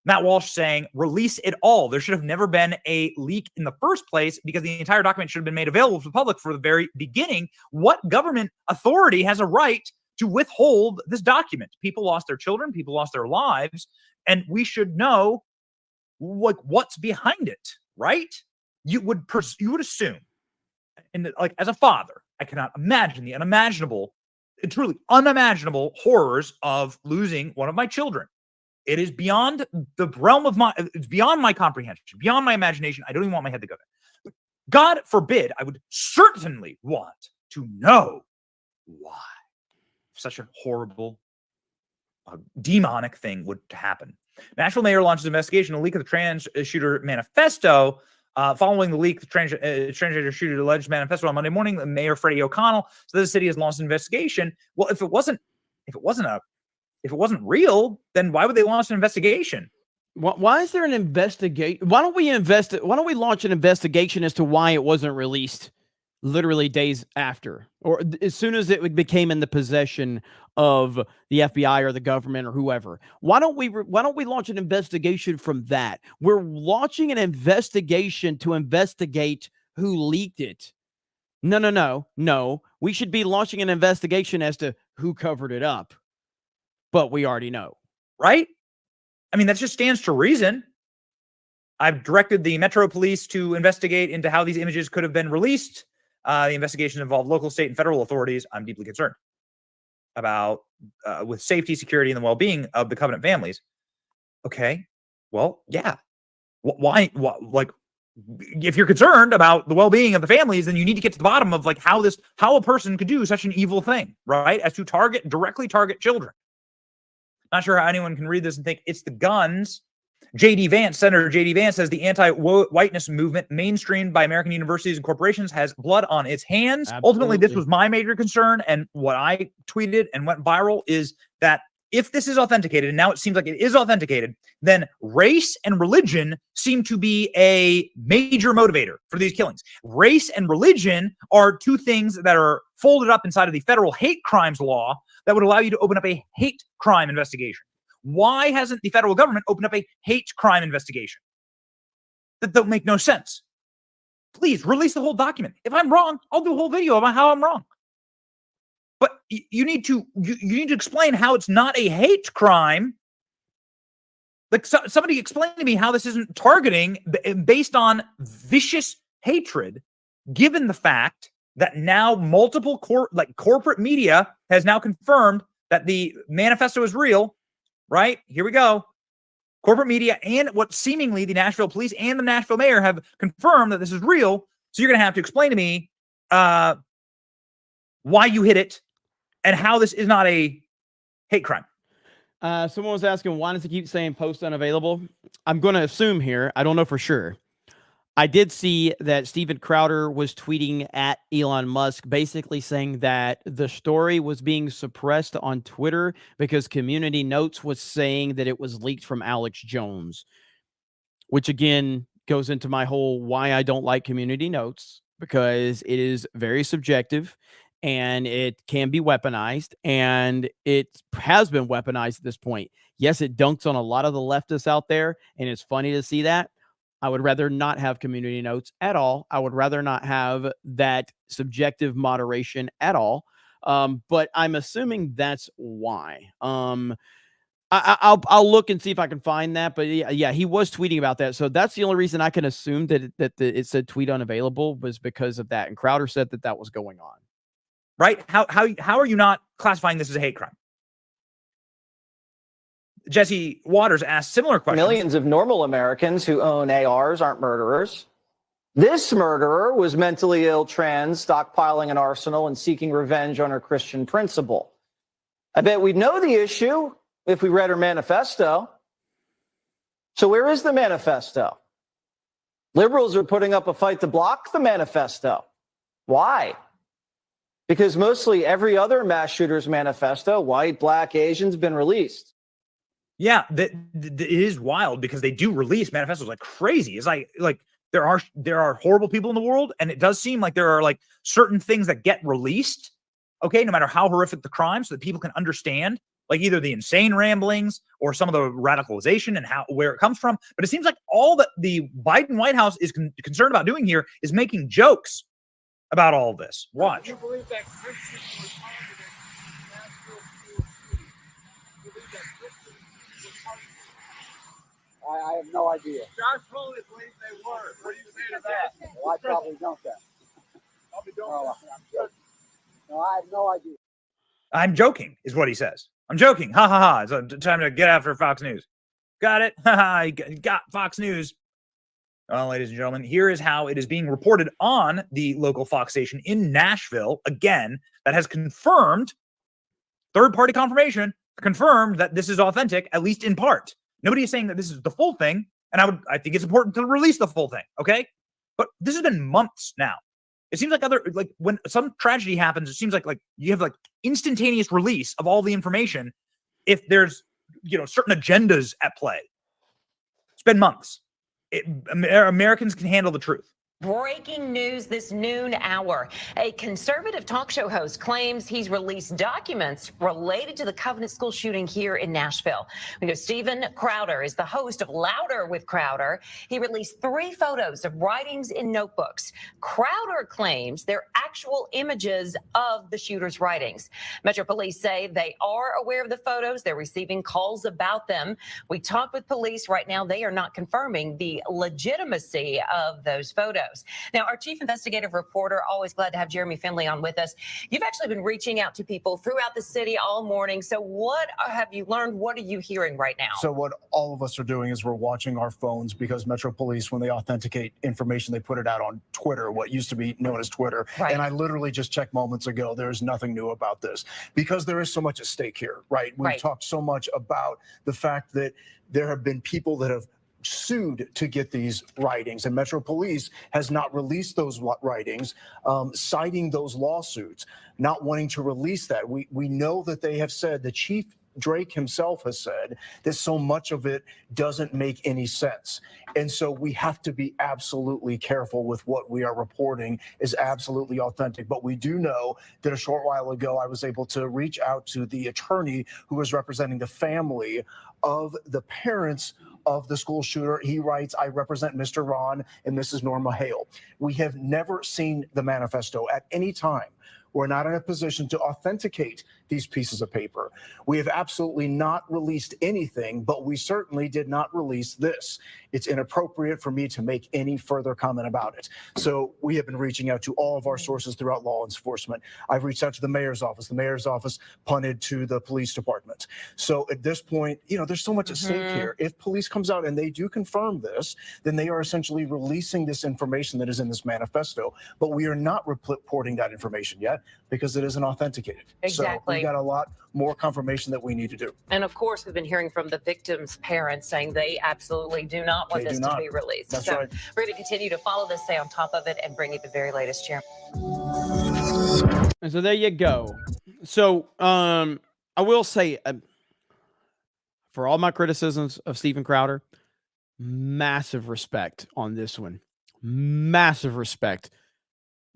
Matt Walsh saying, release it all. There should have never been a leak in the first place because the entire document should have been made available to the public for the very beginning. What government authority has a right to withhold this document? People lost their children, people lost their lives, and we should know what's behind it, right? You would assume, and as a father, I cannot imagine the unimaginable, truly unimaginable horrors of losing one of my children. It is beyond the realm of it's beyond my comprehension, beyond my imagination. I don't even want my head to go there. But God forbid, I would certainly want to know why such a horrible, demonic thing would happen. Nashville mayor launches investigation on a leak of the trans shooter manifesto. Following the leak, the transgender shooter alleged manifesto on Monday morning, the mayor Freddie O'Connell said the city has launched an investigation. Well, if it wasn't real, then why would they launch an investigation? Why is there an investigation? Why don't we launch an investigation as to why it wasn't released literally days after, or as soon as it became in the possession of the FBI or the government or whoever? Why don't we launch an investigation from that? We're launching an investigation to investigate who leaked it. No. We should be launching an investigation as to who covered it up. But we already know, right? I mean, that just stands to reason. I've directed the Metro Police to investigate into how these images could have been released. The investigation involved local, state, and federal authorities. I'm deeply concerned about with safety, security, and the well-being of the Covenant families. Okay, well, yeah. Why? If you're concerned about the well-being of the families, then you need to get to the bottom of how a person could do such an evil thing, right? As to directly target children. Not sure how anyone can read this and think it's the guns. Senator J.D. Vance says the anti-whiteness movement mainstreamed by American universities and corporations has blood on its hands. Absolutely. Ultimately, this was my major concern. And what I tweeted and went viral is that if this is authenticated, and now it seems like it is authenticated, then race and religion seem to be a major motivator for these killings. Race and religion are two things that are folded up inside of the federal hate crimes law that would allow you to open up a hate crime investigation. Why hasn't the federal government opened up a hate crime investigation? That don't make no sense. Please release the whole document. If I'm wrong, I'll do a whole video about how I'm wrong. But you need to explain how it's not a hate crime. Somebody explain to me how this isn't targeting based on vicious hatred, given the fact that now multiple corporate media has now confirmed that the manifesto is real, right? Here we go. Corporate media and what seemingly the Nashville police and the Nashville mayor have confirmed that this is real. So you're going to have to explain to me why you hid it and how this is not a hate crime. Someone was asking, why does it keep saying post unavailable? I'm going to assume here, I don't know for sure, I did see that Steven Crowder was tweeting at Elon Musk, basically saying that the story was being suppressed on Twitter because Community Notes was saying that it was leaked from Alex Jones, which again goes into my whole why I don't like Community Notes, because it is very subjective and it can be weaponized, and it has been weaponized at this point. Yes, it dunks on a lot of the leftists out there, and it's funny to see that. I would rather not have Community Notes at all. I would rather not have that subjective moderation at all. But I'm assuming that's why. I'll look and see if I can find that. But yeah, he was tweeting about that. So that's the only reason I can assume that it said tweet unavailable was because of that. And Crowder said that was going on. Right? How are you not classifying this as a hate crime? Jesse Waters asked similar questions. Millions of normal Americans who own ARs aren't murderers. This murderer was mentally ill trans, stockpiling an arsenal and seeking revenge on her Christian principle. I bet we'd know the issue if we read her manifesto. So where is the manifesto? Liberals are putting up a fight to block the manifesto. Why? Because mostly every other mass shooter's manifesto, white, black, Asian's, been released. Yeah, it is wild because they do release manifestos like crazy. It's like there are horrible people in the world, and it does seem like there are like certain things that get released, okay, no matter how horrific the crime, so that people can understand like either the insane ramblings or some of the radicalization and where it comes from. But it seems like all that the Biden White House is concerned about doing here is making jokes about all of this. Watch. Do you believe that Christians were targeted in Nashville school shooting? Do you believe that Christians were targeted? I have no idea. Josh Foley believes they were. What do you say to that? Well, I probably don't then. Probably don't. No, I have no idea. I'm joking, is what he says. I'm joking. Ha ha ha. It's time to get after Fox News. Got it? Ha ha. Got Fox News. Well, ladies and gentlemen, here is how it is being reported on the local Fox station in Nashville. Again, that has confirmed, third-party confirmation, confirmed that this is authentic, at least in part. Nobody is saying that this is the full thing, and I think it's important to release the full thing, okay? But this has been months now. It seems like when some tragedy happens, it seems like you have like instantaneous release of all the information if there's, certain agendas at play. It's been months. Americans can handle the truth. Breaking news this noon hour. A conservative talk show host claims he's released documents related to the Covenant School shooting here in Nashville. We know Steven Crowder is the host of Louder with Crowder. He released 3 photos of writings in notebooks. Crowder claims they're actual images of the shooter's writings. Metro Police say they are aware of the photos. They're receiving calls about them. We talked with police. Right now, they are not confirming the legitimacy of those photos. Now, our chief investigative reporter, always glad to have Jeremy Finley on with us. You've actually been reaching out to people throughout the city all morning. So what have you learned? What are you hearing right now? So what all of us are doing is we're watching our phones, because Metro Police, when they authenticate information, they put it out on Twitter, what used to be known as Twitter. Right. And I literally just checked moments ago. There's nothing new about this, because there is so much at stake here, right? We've talked so much about the fact that there have been people that have sued to get these writings, and Metro Police has not released those writings, citing those lawsuits, not wanting to release that. We know that they have said, the Chief Drake himself has said, that so much of it doesn't make any sense. And so we have to be absolutely careful with what we are reporting is absolutely authentic. But we do know that a short while ago, I was able to reach out to the attorney who was representing the family of the parents of the school shooter. He writes, I represent Mr. Ron and Mrs. Norma Hale. We have never seen the manifesto at any time. We're not in a position to authenticate these pieces of paper. We have absolutely not released anything, but we certainly did not release this. It's inappropriate for me to make any further comment about it. So we have been reaching out to all of our sources throughout law enforcement. I've reached out to the mayor's office. The mayor's office punted to the police department. So at this point, there's so much at stake here. If police comes out and they do confirm this, then they are essentially releasing this information that is in this manifesto. But we are not reporting that information yet. because it isn't authenticated. Exactly. So we've got a lot more confirmation that we need to do. And of course, we've been hearing from the victims' parents saying they absolutely do not want this to be released. That's so right. we're going to continue to follow this, stay on top of it, and bring you the very latest, Chairman. And so there you go. So I will say, for all my criticisms of Steven Crowder, massive respect on this one. Massive respect.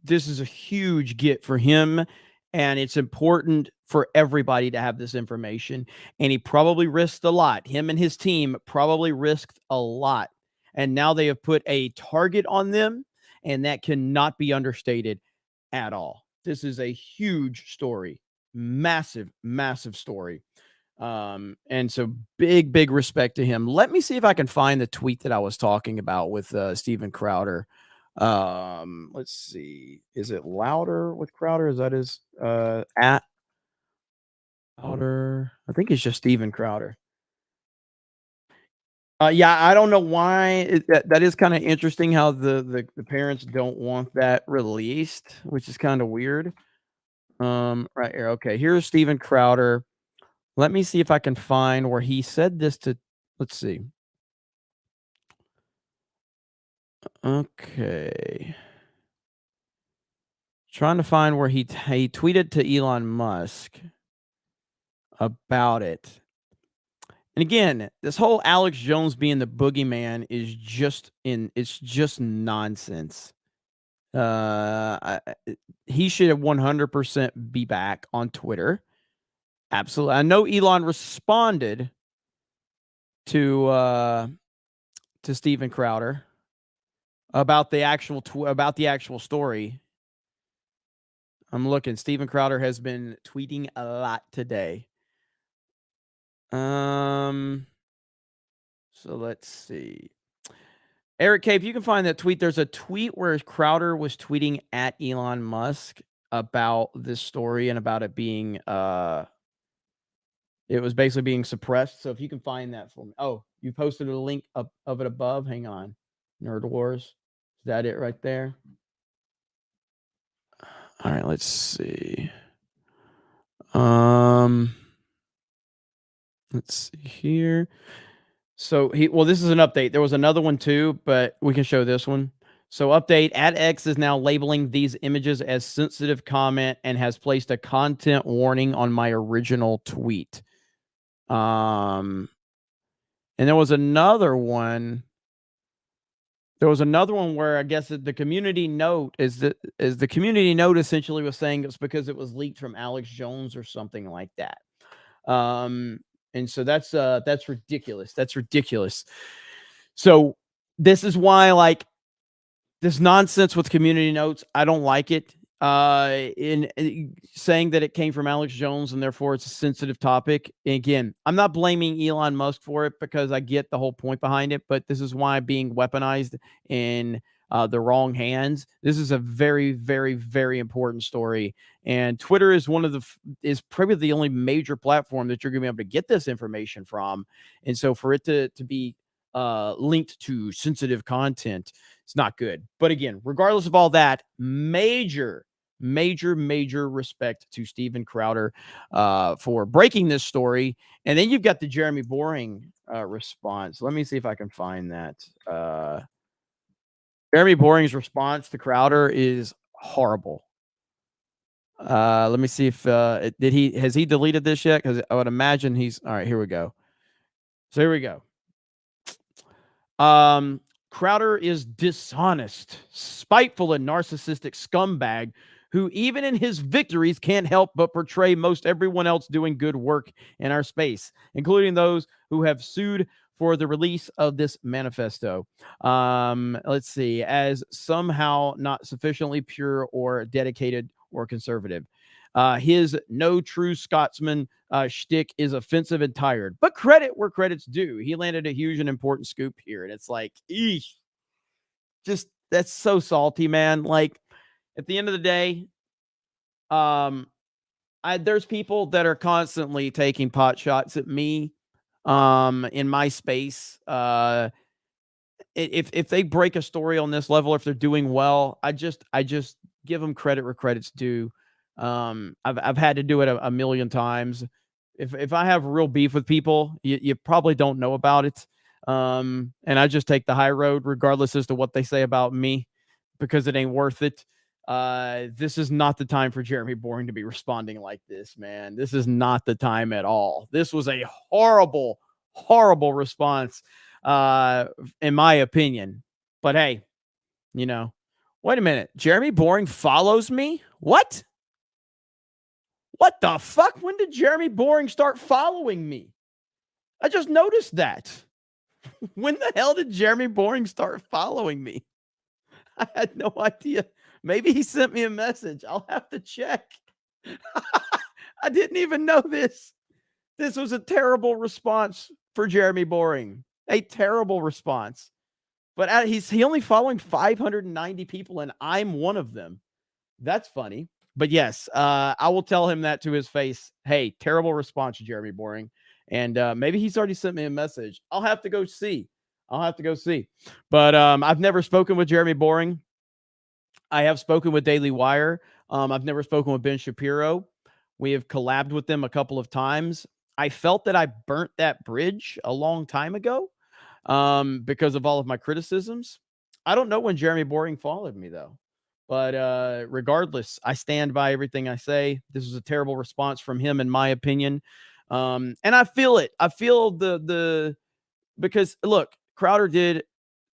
This is a huge get for him, and it's important for everybody to have this information. And he probably risked a lot. Him and his team probably risked a lot. And now they have put a target on them, and that cannot be understated at all. This is a huge story. Massive, massive story. And so big respect to him. Let me see if I can find the tweet that I was talking about with Steven Crowder. Let's see. Is it Louder with Crowder? Is that his at Crowder? I think it's just Steven Crowder. Yeah, I don't know why. That is kind of interesting how the parents don't want that released, which is kind of weird. Right here. Okay, here's Steven Crowder. Let me see if I can find where he said this to. Let's see. Okay. Trying to find where he tweeted to Elon Musk about it. And again, this whole Alex Jones being the boogeyman is just nonsense. He should have 100% be back on Twitter. Absolutely. I know Elon responded to Steven Crowder about the actual story. I'm looking. Steven Crowder has been tweeting a lot today. So let's see. Eric K, if you can find that tweet, there's a tweet where Crowder was tweeting at Elon Musk about this story and about it being it was basically being suppressed. So if you can find that for me. Oh, you posted a link of it above. Hang on. Nerd Wars. Is that it right there? All right, let's see. Let's see here. So this is an update. There was another one too, but we can show this one. So update, @X is now labeling these images as sensitive comment and has placed a content warning on my original tweet. And there was another one. There was another one where I guess the community note the community note essentially was saying it's because it was leaked from Alex Jones or something like that. And so that's ridiculous. That's ridiculous. So this is why, like, this nonsense with community notes, I don't like it. In saying that it came from Alex Jones and therefore it's a sensitive topic. Again, I'm not blaming Elon Musk for it because I get the whole point behind it, but this is why being weaponized in the wrong hands. This is a very, very, very important story, and Twitter is is probably the only major platform that you're going to be able to get this information from, and so for it to be linked to sensitive content, it's not good. But again, regardless of all that, major respect to Steven Crowder for breaking this story. And then you've got the Jeremy Boring response. Let me see if I can find that. Jeremy Boring's response to Crowder is horrible. Let me see if has he deleted this yet? Because I would imagine he's all right. Here we go. So here we go. Crowder is dishonest, spiteful, and narcissistic scumbag who even in his victories can't help but portray most everyone else doing good work in our space, including those who have sued for the release of this manifesto. Let's see, as somehow not sufficiently pure or dedicated or conservative. His no true Scotsman shtick is offensive and tired, but credit where credit's due. He landed a huge and important scoop here, and it's like, eesh, just that's so salty, man. Like, at the end of the day, there's people that are constantly taking pot shots at me in my space. If they break a story on this level, if they're doing well, I just give them credit where credit's due. I've had to do it a million times. If I have real beef with people, you probably don't know about it. And I just take the high road, regardless as to what they say about me, because it ain't worth it. This is not the time for Jeremy Boring to be responding like this, man. This is not the time at all. This was a horrible, horrible response, in my opinion. But hey, wait a minute. Jeremy Boring follows me? What? What the fuck? When did Jeremy Boring start following me? I just noticed that. When the hell did Jeremy Boring start following me? I had no idea. Maybe he sent me a message. I'll have to check. I didn't even know this. This was a terrible response for Jeremy Boring. A terrible response. But he only following 590 people, and I'm one of them. That's funny. But yes, I will tell him that to his face. Hey, terrible response, Jeremy Boring. And maybe he's already sent me a message. I'll have to go see. But I've never spoken with Jeremy Boring. I have spoken with Daily Wire. I've never spoken with Ben Shapiro. We have collabed with them a couple of times. I felt that I burnt that bridge a long time ago because of all of my criticisms. I don't know when Jeremy Boring followed me, though. But regardless, I stand by everything I say. This is a terrible response from him, in my opinion. And I feel it. I feel because look, Crowder did,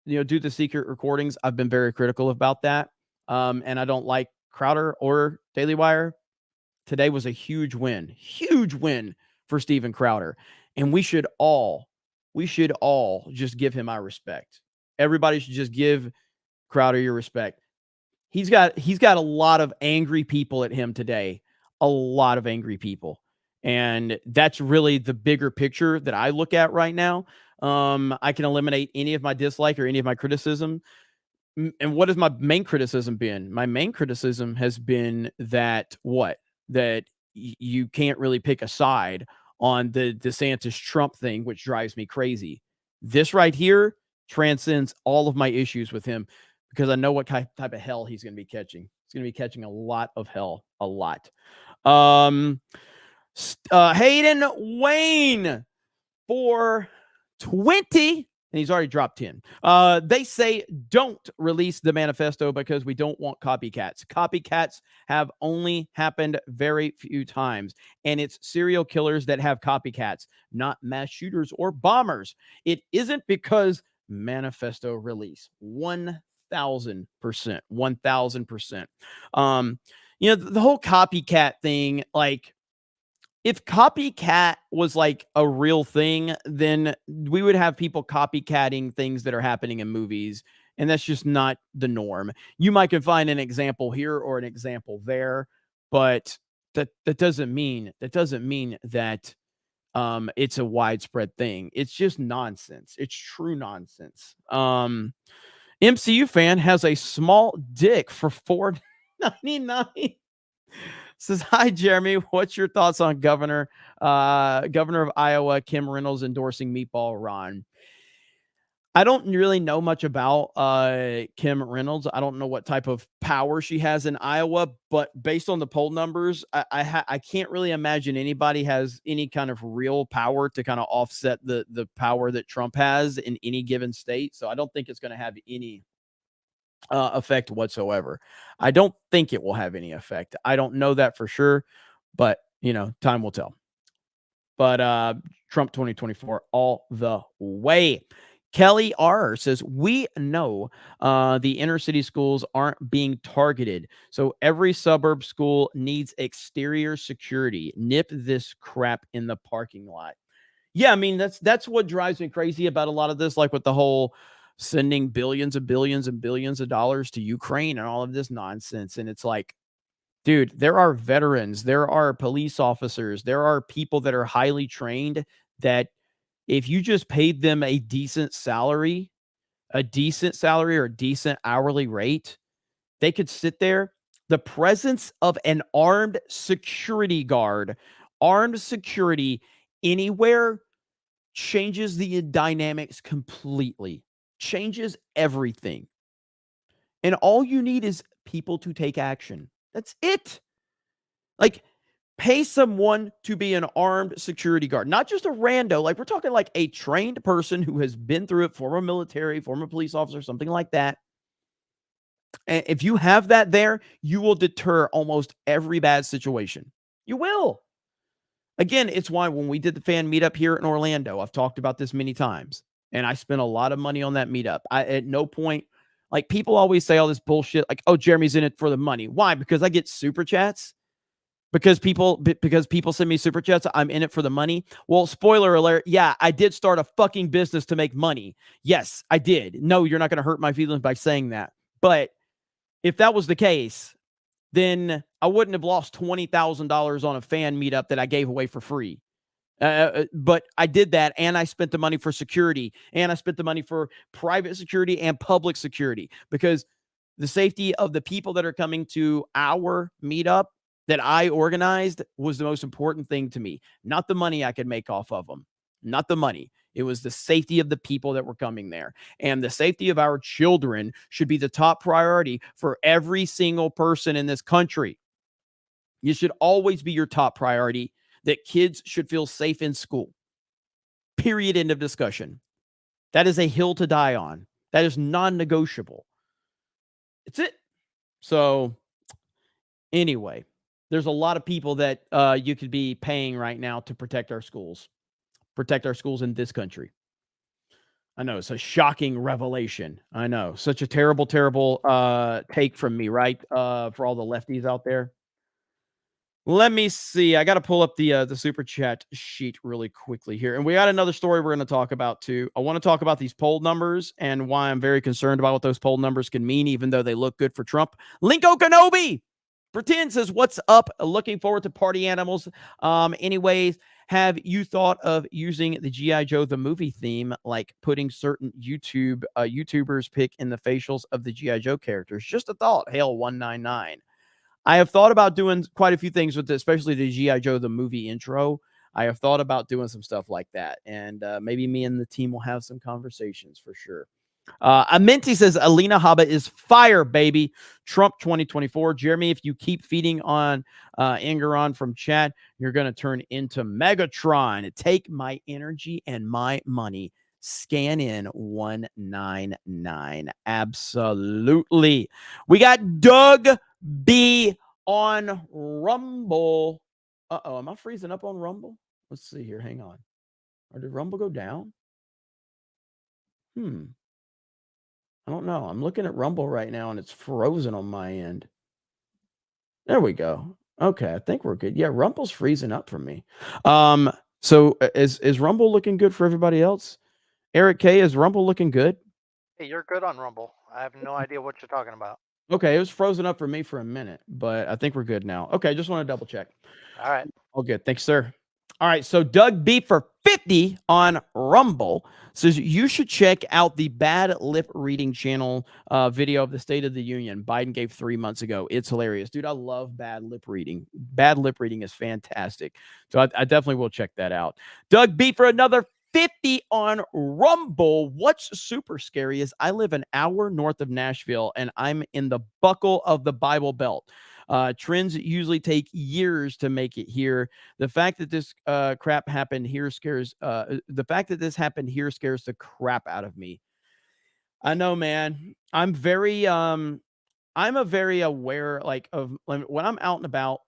do the secret recordings. I've been very critical about that. And I don't like Crowder or Daily Wire. Today was a huge win for Steven Crowder. And we should all just give him our respect. Everybody should just give Crowder your respect. He's got a lot of angry people at him today. A lot of angry people. And that's really the bigger picture that I look at right now. I can eliminate any of my dislike or any of my criticism. And what has my main criticism been? My main criticism has been that you can't really pick a side on the DeSantis Trump thing, which drives me crazy. This right here transcends all of my issues with him, because I know what type of hell he's going to be catching. He's going to be catching a lot of hell, a lot. Hayden Wayne for 20, and he's already dropped 10. They say don't release the manifesto because we don't want copycats. Copycats have only happened very few times, and it's serial killers that have copycats, not mass shooters or bombers. It isn't because manifesto release. 1,000%. 1,000%. The whole copycat thing, like, if copycat was like a real thing, then we would have people copycatting things that are happening in movies, and that's just not the norm. You might can find an example here or an example there, but that doesn't mean that it's a widespread thing. It's just nonsense. It's true nonsense. MCU fan has a small dick for $4.99. Says, hi, Jeremy. What's your thoughts on Governor of Iowa, Kim Reynolds, endorsing Meatball Ron? I don't really know much about Kim Reynolds. I don't know what type of power she has in Iowa, but based on the poll numbers, I can't really imagine anybody has any kind of real power to kind of offset the power that Trump has in any given state. So I don't think it's going to have any effect whatsoever. I don't think it will have any effect. I don't know that for sure, but time will tell. But Trump 2024 all the way. Kelly R says, we know the inner city schools aren't being targeted, so every suburb school needs exterior security. Nip this crap in the parking lot. Yeah, I mean, that's what drives me crazy about a lot of this, like with the whole sending billions and billions and billions of dollars to Ukraine and all of this nonsense. And it's like, dude, there are veterans, there are police officers, there are people that are highly trained that if you just paid them a decent salary or a decent hourly rate, they could sit there. The presence of an armed security guard, armed security anywhere changes the dynamics completely. Changes everything. And all you need is people to take action. That's it. Like, pay someone to be an armed security guard, not just a rando. Like, we're talking like a trained person who has been through it, former military, former police officer, something like that. And if you have that there, you will deter almost every bad situation. You will. Again, it's why when we did the fan meetup here in Orlando, I've talked about this many times, and I spent a lot of money on that meetup. I at no point, like, people always say all this bullshit, like, oh, Jeremy's in it for the money. Why? Because I get super chats. Because people send me super chats, I'm in it for the money. Well, spoiler alert, yeah, I did start a fucking business to make money. Yes, I did. No, you're not going to hurt my feelings by saying that. But if that was the case, then I wouldn't have lost $20,000 on a fan meetup that I gave away for free. But I did that, and I spent the money for security, and I spent the money for private security and public security, because the safety of the people that are coming to our meetup that I organized was the most important thing to me. Not the money I could make off of them. Not the money. It was the safety of the people that were coming there. And the safety of our children should be the top priority for every single person in this country. You should always be your top priority, that kids should feel safe in school. Period. End of discussion. That is a hill to die on. That is non-negotiable. It's it. So anyway, there's a lot of people that you could be paying right now to protect our schools in this country. I know, it's a shocking revelation. I know, such a terrible, terrible take from me, right? For all the lefties out there. Let me see. I got to pull up the super chat sheet really quickly here. And we got another story we're going to talk about too. I want to talk about these poll numbers and why I'm very concerned about what those poll numbers can mean, even though they look good for Trump. Linko Kenobi Pretend says, what's up? Looking forward to party animals. Anyways, have you thought of using the G.I. Joe the movie theme, like putting certain YouTubers pick in the facials of the G.I. Joe characters? Just a thought. Hail 199. I have thought about doing quite a few things with it, especially the G.I. Joe the movie intro. I have thought about doing some stuff like that, and maybe me and the team will have some conversations for sure. Amenti says, Alina Habba is fire, baby. Trump 2024. Jeremy, if you keep feeding on Ingeron from chat, you're going to turn into Megatron. Take my energy and my money. Scan in 199. Absolutely. We got Doug B on Rumble. Uh-oh, am I freezing up on Rumble? Let's see here. Hang on. Or did Rumble go down? I don't know. I'm looking at Rumble right now, and it's frozen on my end. There we go. Okay, I think we're good. Yeah, Rumble's freezing up for me. So is Rumble looking good for everybody else? Eric K, is Rumble looking good? Hey, you're good on Rumble. I have no idea what you're talking about. Okay, it was frozen up for me for a minute, but I think we're good now. Okay, just want to double check. All right. All good. Thanks, sir. All right, so Doug B for 50 on Rumble says you should check out the bad lip reading channel video of the State of the Union Biden gave 3 months ago. It's hilarious. Dude, I love bad lip reading. Bad lip reading is fantastic. So I definitely will check that out. Doug B for another 50 on Rumble. What's super scary is I live an hour north of Nashville, and I'm in the buckle of the Bible Belt. Trends usually take years to make it here. The fact that this crap happened here scares the crap out of me. I know, man. I'm a very aware, like, of when I'm out and about.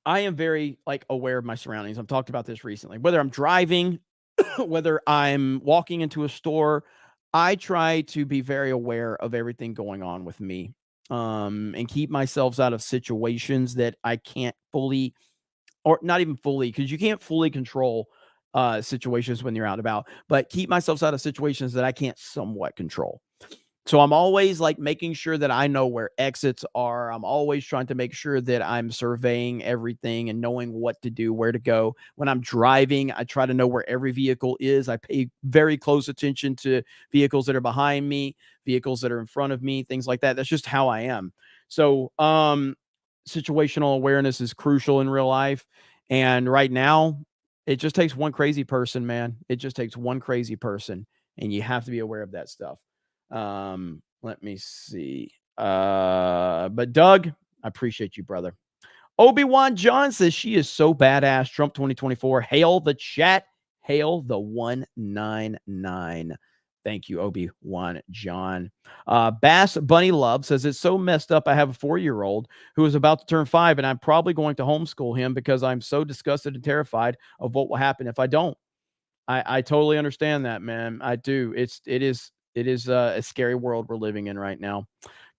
I am very, like, aware of my surroundings. I've talked about this recently. Whether I'm driving, whether I'm walking into a store, I try to be very aware of everything going on with me. And keep myself out of situations that I can't fully, or not even fully, because you can't fully control situations when you're out and about, but keep myself out of situations that I can't somewhat control. So I'm always, like, making sure that I know where exits are. I'm always trying to make sure that I'm surveying everything and knowing what to do, where to go. When I'm driving, I try to know where every vehicle is. I pay very close attention to vehicles that are behind me, vehicles that are in front of me, things like that. That's just how I am. So situational awareness is crucial in real life. And right now, it just takes one crazy person, man. It just takes one crazy person, and you have to be aware of that stuff. Let me see. But Doug, I appreciate you, brother. Obi-Wan John says she is so badass. Trump 2024. Hail the chat. Hail the 199. Thank you, Obi-Wan John. Bass Bunny Love says, it's so messed up. I have a 4-year-old who is about to turn 5, and I'm probably going to homeschool him because I'm so disgusted and terrified of what will happen if I don't. I totally understand that, man. I do. It is a scary world we're living in right now.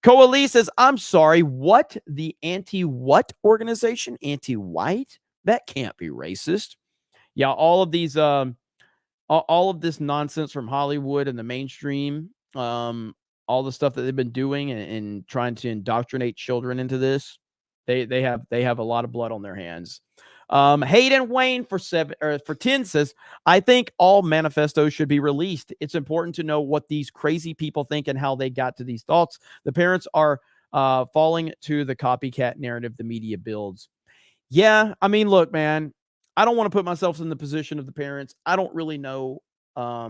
Coalee says, I'm sorry, what? The anti-what organization? Anti-white? That can't be racist. Yeah, all of these all of this nonsense from Hollywood and the mainstream, all the stuff that they've been doing and trying to indoctrinate children into this, they have a lot of blood on their hands. Hayden Wayne for 10 says, I think all manifestos should be released. It's important to know what these crazy people think and how they got to these thoughts. The parents are falling to the copycat narrative the media builds. Yeah, I mean, look, man, I don't want to put myself in the position of the parents. I don't really know. I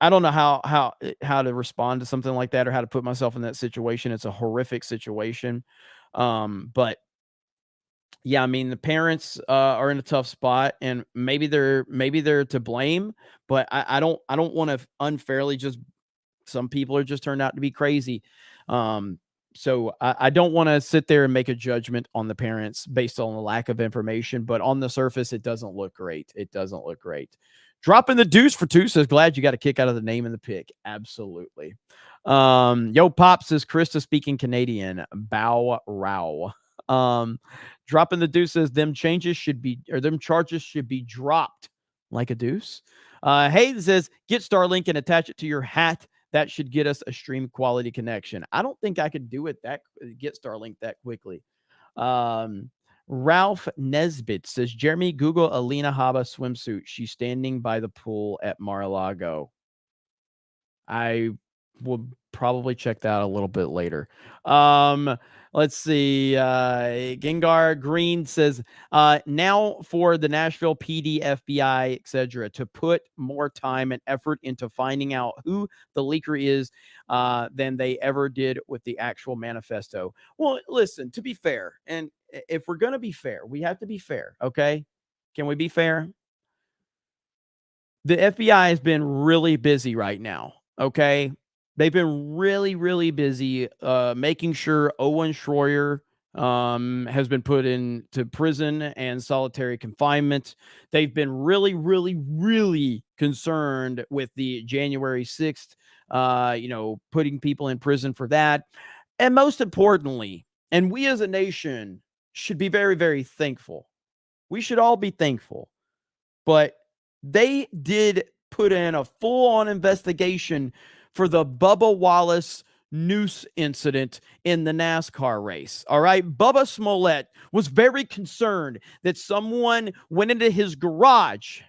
don't know how to respond to something like that or how to put myself in that situation. It's a horrific situation. But yeah, I mean, the parents are in a tough spot, and maybe they're to blame, but I don't want to unfairly just, some people are just turned out to be crazy. So I don't want to sit there and make a judgment on the parents based on the lack of information, but on the surface, it doesn't look great. It doesn't look great. Dropping the deuce for 2 says, glad you got a kick out of the name and the pick. Absolutely. Yo Pop says, Krista speaking Canadian. Bow row. Dropping the deuce says, them charges should be dropped like a deuce. Hayden says, get Starlink and attach it to your hat. That should get us a stream quality connection. I don't think I could do it get Starlink that quickly. Ralph Nesbitt says, Jeremy, Google Alina Habba swimsuit. She's standing by the pool at Mar-a-Lago. I will probably check that a little bit later. Let's see. Gengar Green says, now for the Nashville PD, FBI, etc., to put more time and effort into finding out who the leaker is than they ever did with the actual manifesto. Well, listen, to be fair, and if we're going to be fair, we have to be fair, okay? Can we be fair? The FBI has been really busy right now, okay? They've been really, really busy making sure Owen Schroyer has been put into prison and solitary confinement. They've been really, really, really concerned with the January 6th, putting people in prison for that. And most importantly, and we as a nation should be very, very thankful. We should all be thankful. But they did put in a full-on investigation for the Bubba Wallace noose incident in the NASCAR race. All right. Bubba Smollett was very concerned that someone went into his garage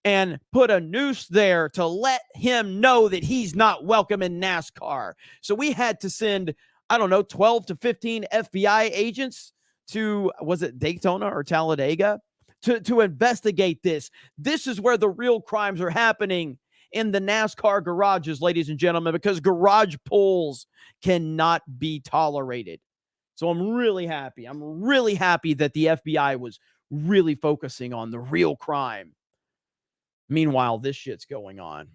and put a noose there to let him know that he's not welcome in NASCAR. So we had to send, 12 to 15 FBI agents to, was it Daytona or Talladega, to investigate this. This is where the real crimes are happening, in the NASCAR garages, ladies and gentlemen, because garage pulls cannot be tolerated. So I'm really happy. I'm really happy that the FBI was really focusing on the real crime. Meanwhile, this shit's going on.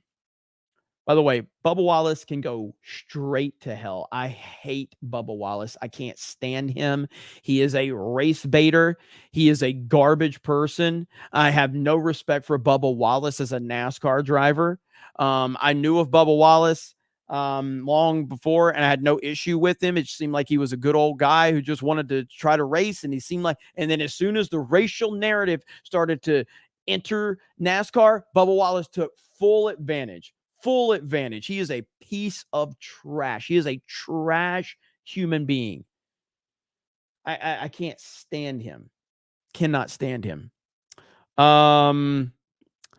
By the way, Bubba Wallace can go straight to hell. I hate Bubba Wallace. I can't stand him. He is a race baiter. He is a garbage person. I have no respect for Bubba Wallace as a NASCAR driver. I knew of Bubba Wallace long before, and I had no issue with him. It seemed like he was a good old guy who just wanted to try to race, and he seemed like, and then as soon as the racial narrative started to enter NASCAR, Bubba Wallace took full advantage. Full advantage. He is a piece of trash. He is a trash human being. I can't stand him. Cannot stand him.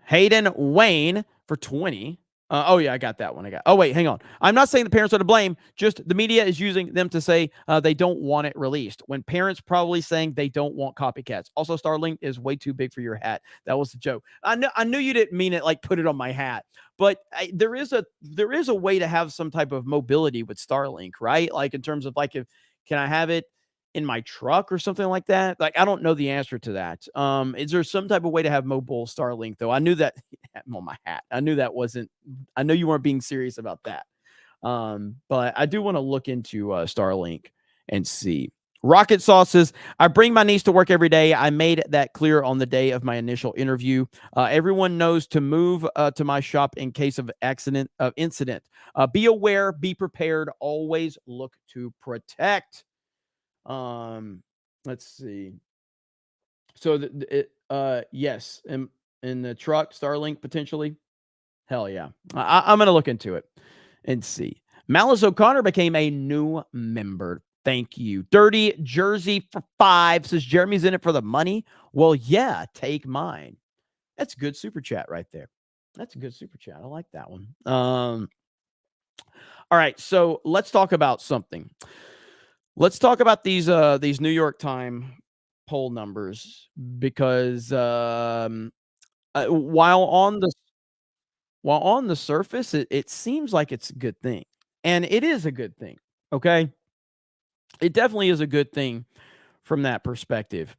Hayden Wayne for 20. Oh, yeah, I got that one. Oh, wait, hang on. I'm not saying the parents are to blame. Just the media is using them to say they don't want it released, when parents probably saying they don't want copycats. Also, Starlink is way too big for your hat. That was a joke. I knew you didn't mean it like put it on my hat, but there is a way to have some type of mobility with Starlink, right? Like in terms of like, can I have it in my truck or something like that? Like, I don't know the answer to that. Is there some type of way to have mobile Starlink though? I knew that on my hat. I knew that wasn't, I know you weren't being serious about that. But I do want to look into Starlink and see. Rocket Sauce says, I bring my niece to work every day. I made that clear on the day of my initial interview. Everyone knows to move to my shop in case of incident. Be aware, be prepared, always look to protect. Let's see. So yes, in the truck, Starlink potentially. Hell yeah. I'm going to look into it and see. Malice O'Connor became a new member. Thank you. Dirty Jersey for 5 says, Jeremy's in it for the money. Well, yeah, take mine. That's a good super chat right there. That's a good super chat. I like that one. All right, so let's talk about something. Let's talk about these New York Times poll numbers because while on the surface, it seems like it's a good thing. And it is a good thing, okay? It definitely is a good thing from that perspective.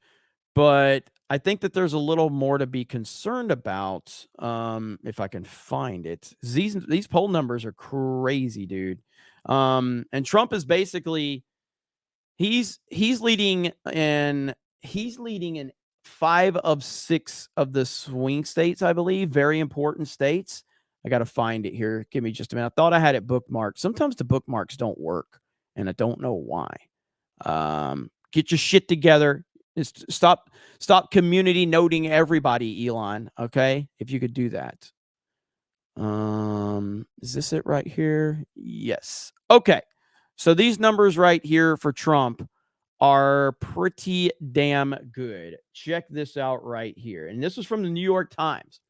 But I think that there's a little more to be concerned about, if I can find it. These poll numbers are crazy, dude. And Trump is basically he's leading in 5 of 6 of the swing states, I believe. Very important states. I got to find it here. Give me just a minute. I thought I had it bookmarked. Sometimes the bookmarks don't work, and I don't know why. Get your shit together. Stop community noting everybody, Elon. Okay, if you could do that. Is this it right here? Yes. Okay. So these numbers right here for Trump are pretty damn good. Check this out right here. And this was from the New York Times.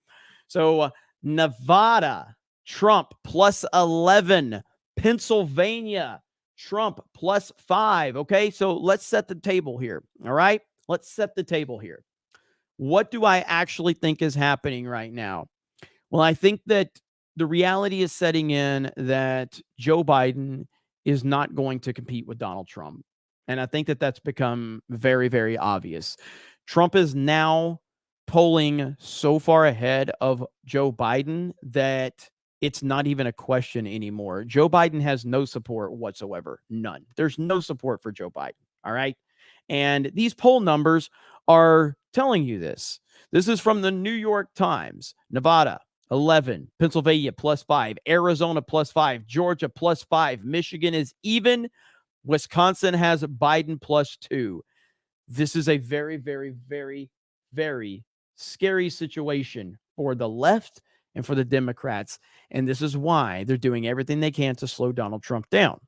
So Nevada, Trump plus 11. Pennsylvania, Trump plus 5. Okay, so let's set the table here. All right, let's set the table here. What do I actually think is happening right now? Well, I think that the reality is setting in that Joe Biden is not going to compete with Donald Trump. And I think that that's become very, very obvious. Trump is now polling so far ahead of Joe Biden that it's not even a question anymore. Joe Biden has no support whatsoever. None. There's no support for Joe Biden. All right. And these poll numbers are telling you this. This is from the New York Times. Nevada, 11. Pennsylvania, plus 5. Arizona, plus 5. Georgia, plus 5. Michigan is even. Wisconsin has Biden plus 2. This is a very, very, very, very scary situation for the left and for the Democrats. And this is why they're doing everything they can to slow Donald Trump down.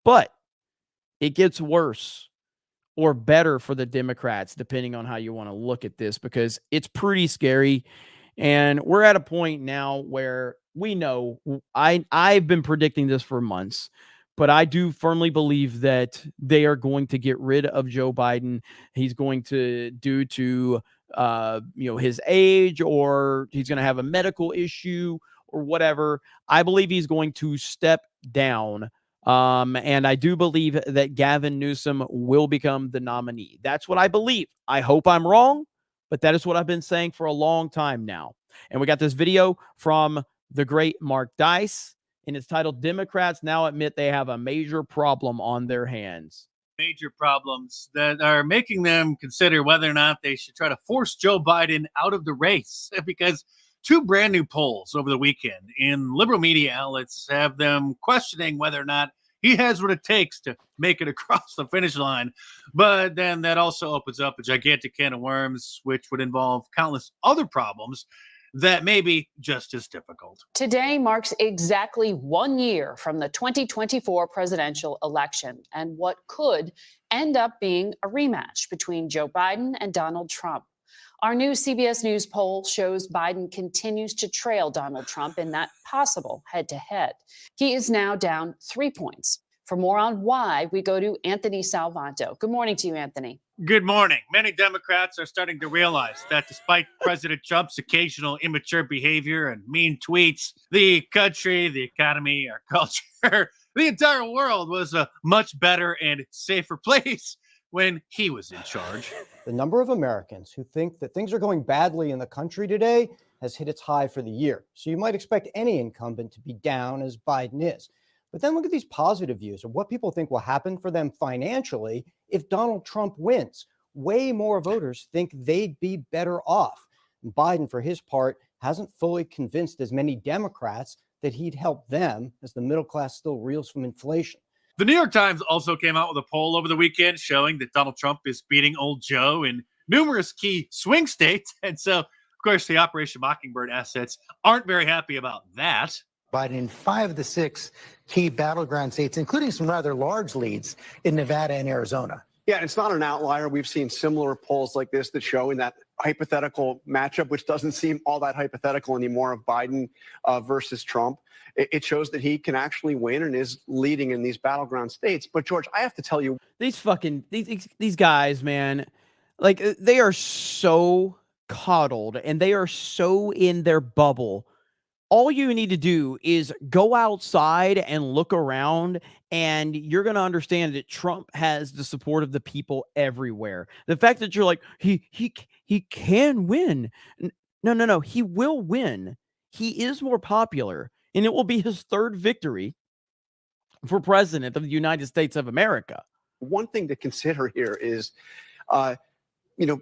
But it gets worse or better for the Democrats, depending on how you want to look at this, because it's pretty scary. And we're at a point now where we know, I've been predicting this for months, but I do firmly believe that they are going to get rid of Joe Biden. He's going to, due to his age, or he's going to have a medical issue or whatever. I believe he's going to step down. And I do believe that Gavin Newsom will become the nominee. That's what I believe. I hope I'm wrong, but that is what I've been saying for a long time now. And we got this video from the great Mark Dice, and it's titled, Democrats Now Admit They Have a Major Problem on Their Hands. Major problems that are making them consider whether or not they should try to force Joe Biden out of the race, because 2 brand new polls over the weekend in liberal media outlets have them questioning whether or not he has what it takes to make it across the finish line. But then that also opens up a gigantic can of worms, which would involve countless other problems that may be just as difficult. Today marks exactly 1 year from the 2024 presidential election and what could end up being a rematch between Joe Biden and Donald Trump. Our new CBS News poll shows Biden continues to trail Donald Trump in that possible head-to-head. He is now down 3 points. For more on why, we go to Anthony Salvanto. Good morning to you, Anthony. Good morning. Many Democrats are starting to realize that despite President Trump's occasional immature behavior and mean tweets, the country, the economy, our culture, the entire world was a much better and safer place when he was in charge. The number of Americans who think that things are going badly in the country today has hit its high for the year. So you might expect any incumbent to be down as Biden is. But then look at these positive views of what people think will happen for them financially if Donald Trump wins. Way more voters think they'd be better off. Biden, for his part, hasn't fully convinced as many Democrats that he'd help them as the middle class still reels from inflation. The New York Times also came out with a poll over the weekend showing that Donald Trump is beating old Joe in numerous key swing states. And so, of course, the Operation Mockingbird assets aren't very happy about that. Biden in 5 of the 6 key battleground states, including some rather large leads in Nevada and Arizona. Yeah, it's not an outlier. We've seen similar polls like this that show in that hypothetical matchup, which doesn't seem all that hypothetical anymore, of Biden versus Trump. It shows that he can actually win and is leading in these battleground states. But George, I have to tell you, these guys, man, like they are so coddled and they are so in their bubble. All you need to do is go outside and look around, and you're going to understand that Trump has the support of the people everywhere. The fact that you're like, he can win. No. He will win. He is more popular, and it will be his 3rd victory for president of the United States of America. one thing to consider here is,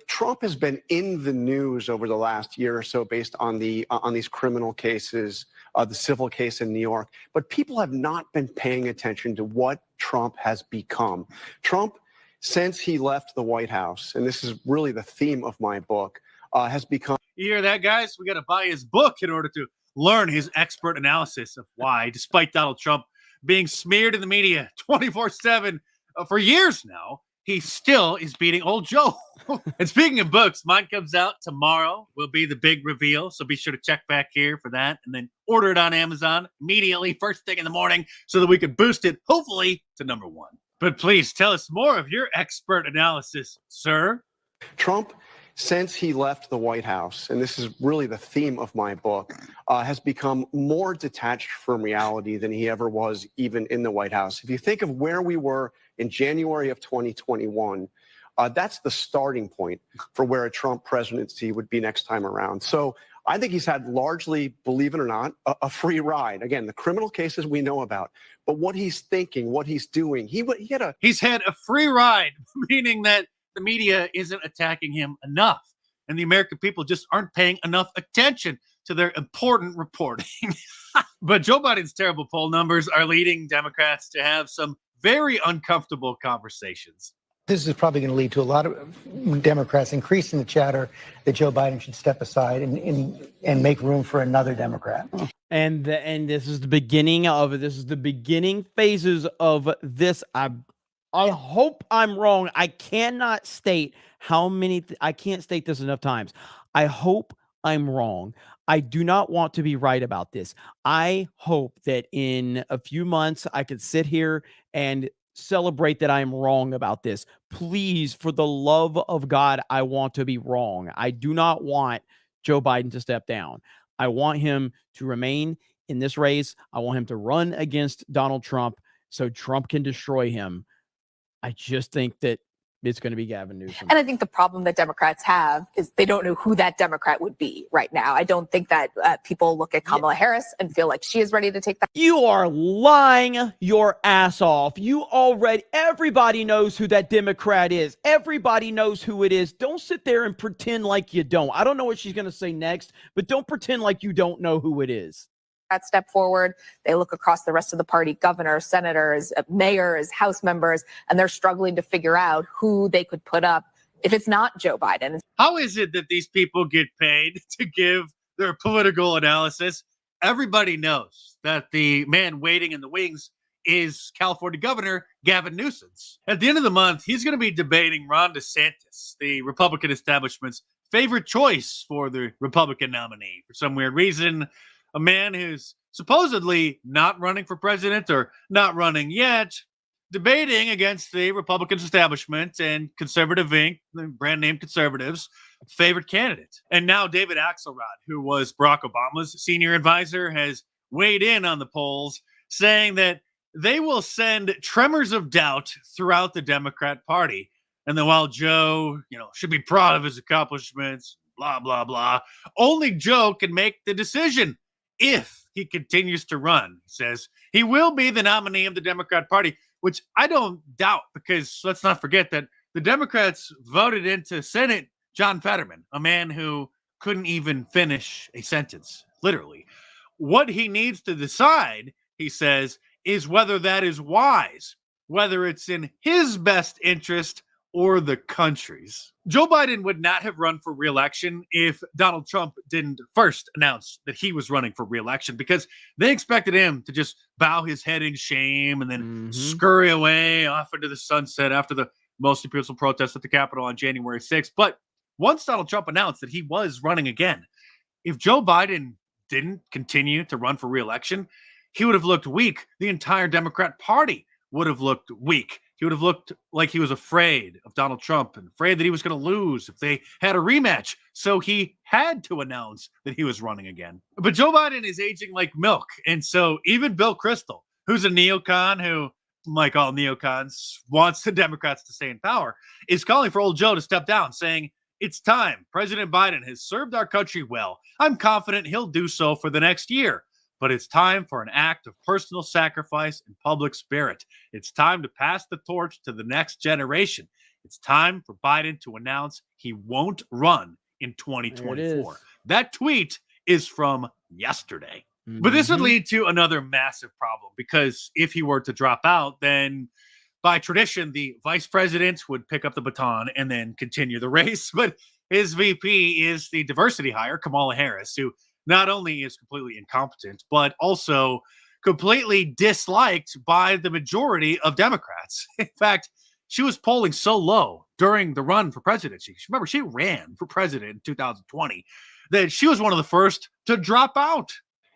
Trump has been in the news over the last year or so based on these criminal cases, the civil case in New York. But people have not been paying attention to what Trump has become. Trump, since he left the White House, and this is really the theme of my book, has become. You hear that, guys? We got to buy his book in order to learn his expert analysis of why, despite Donald Trump being smeared in the media 24/7 for years now, he still is beating old Joe. And speaking of books, mine comes out tomorrow. Will be the big reveal. So be sure to check back here for that and then order it on Amazon immediately, first thing in the morning, so that we can boost it, hopefully, to #1. But please tell us more of your expert analysis, sir. Trump, since he left the White House, and this is really the theme of my book, has become more detached from reality than he ever was even in the White House. If you think of where we were in January of 2021, that's the starting point for where a Trump presidency would be next time around. So I think he's had largely, believe it or not, a free ride. Again, the criminal cases we know about, but what he's thinking, what he's doing, he's had a free ride, meaning that the media isn't attacking him enough, and the American people just aren't paying enough attention to their important reporting. But Joe Biden's terrible poll numbers are leading Democrats to have some very uncomfortable conversations. This is probably going to lead to a lot of Democrats increasing the chatter that Joe Biden should step aside and make room for another Democrat. And this is the beginning of it. This is the beginning phases of this. I hope I'm wrong. I cannot state how many. I can't state this enough times. I hope I'm wrong. I do not want to be right about this. I hope that in a few months I could sit here and celebrate that I'm wrong about this. Please, for the love of God, I want to be wrong. I do not want Joe Biden to step down. I want him to remain in this race. I want him to run against Donald Trump so Trump can destroy him. I just think that it's going to be Gavin Newsom. And I think the problem that Democrats have is they don't know who that Democrat would be right now. I don't think that people look at Kamala Harris and feel like she is ready to take that. You are lying your ass off. Everybody knows who that Democrat is. Everybody knows who it is. Don't sit there and pretend like you don't. I don't know what she's going to say next, but don't pretend like you don't know who it is. Step forward. They look across the rest of the party, governors, senators, mayors, House members, and they're struggling to figure out who they could put up if it's not Joe Biden. How is it that these people get paid to give their political analysis? Everybody knows that the man waiting in the wings is California Governor Gavin Newsom. At the end of the month, he's going to be debating Ron DeSantis, the Republican establishment's favorite choice for the Republican nominee. For some weird reason, a man who's supposedly not running for president or not running yet, debating against the Republican establishment and Conservative Inc., the brand name Conservatives' favorite candidate. And now David Axelrod, who was Barack Obama's senior advisor, has weighed in on the polls, saying that they will send tremors of doubt throughout the Democrat Party. And then while Joe, should be proud of his accomplishments, blah, blah, blah, only Joe can make the decision if he continues to run. He says he will be the nominee of the Democrat Party, which I don't doubt, because let's not forget that the Democrats voted into Senate John Fetterman, a man who couldn't even finish a sentence, literally. What he needs to decide, he says, is whether that is wise, whether it's in his best interest or the country's. Joe Biden would not have run for re-election if Donald Trump didn't first announce that he was running for re-election, because they expected him to just bow his head in shame and then scurry away off into the sunset after the mostly peaceful protests at the Capitol on January 6th. But once Donald Trump announced that he was running again, if Joe Biden didn't continue to run for re-election, he would have looked weak. The entire Democrat Party would have looked weak. He would have looked like he was afraid of Donald Trump and afraid that he was going to lose if they had a rematch. So he had to announce that he was running again. But Joe Biden is aging like milk. And so even Bill Kristol, who's a neocon who, like all neocons, wants the Democrats to stay in power, is calling for old Joe to step down, saying, "It's time. President Biden has served our country well. I'm confident he'll do so for the next year. But it's time for an act of personal sacrifice and public spirit. It's time to pass the torch to the next generation. It's time for Biden to announce he won't run in 2024. That tweet is from yesterday. But this would lead to another massive problem, because if he were to drop out, then by tradition, the vice president would pick up the baton and then continue the race. But his VP is the diversity hire, Kamala Harris, who not only is completely incompetent, but also completely disliked by the majority of Democrats. In fact, she was polling so low during the run for presidency. Remember, she ran for president in 2020, that she was one of the first to drop out.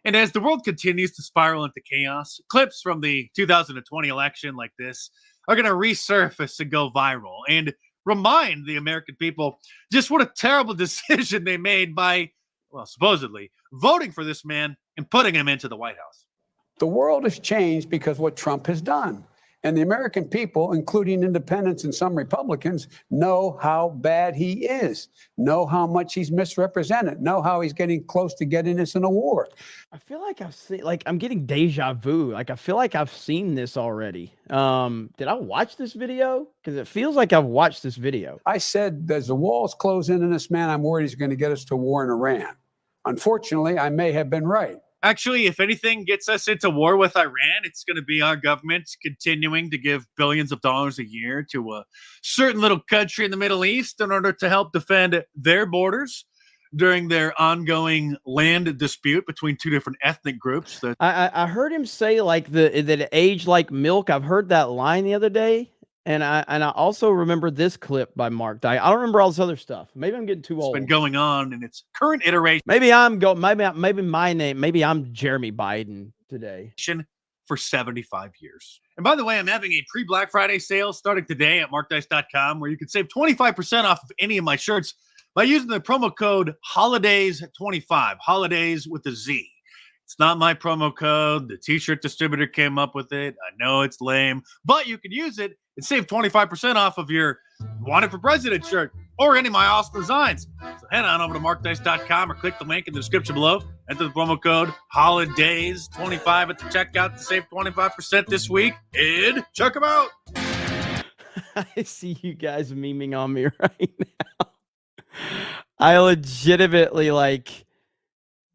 And as the world continues to spiral into chaos, clips from the 2020 election like this are going to resurface and go viral and remind the American people just what a terrible decision they made by, well, supposedly voting for this man and putting him into the White House. The world has changed because what Trump has done. And the American people, including independents and some Republicans, know how bad he is, know how much he's misrepresented, know how he's getting close to getting us an award. I feel like I've seen, I'm getting deja vu. I feel like I've seen this already. Did I watch this video? Because it feels like I've watched this video. I said, as the walls close in on this man, I'm worried he's going to get us to war in Iran. Unfortunately, I may have been right. Actually, if anything gets us into war with Iran, it's going to be our government continuing to give billions of dollars a year to a certain little country in the Middle East in order to help defend their borders during their ongoing land dispute between two different ethnic groups. That I heard him say that it aged like milk. I've heard that line the other day. And I also remember this clip by Mark Dye. I don't remember all this other stuff. Maybe I'm getting too old. It's been going on in its current iteration. Maybe I'm Jeremy Biden today. For 75 years. And by the way, I'm having a pre-Black Friday sale starting today at markdice.com, where you can save 25% off of any of my shirts by using the promo code HOLIDAYS25, holidays with a Z. It's not my promo code. The t-shirt distributor came up with it. I know it's lame, but you can use it and save 25% off of your Wanted for President shirt or any of my awesome designs. So head on over to markdice.com or click the link in the description below. Enter the promo code HOLIDAYS25 at the checkout to save 25% this week. And check them out. I see you guys memeing on me right now. I legitimately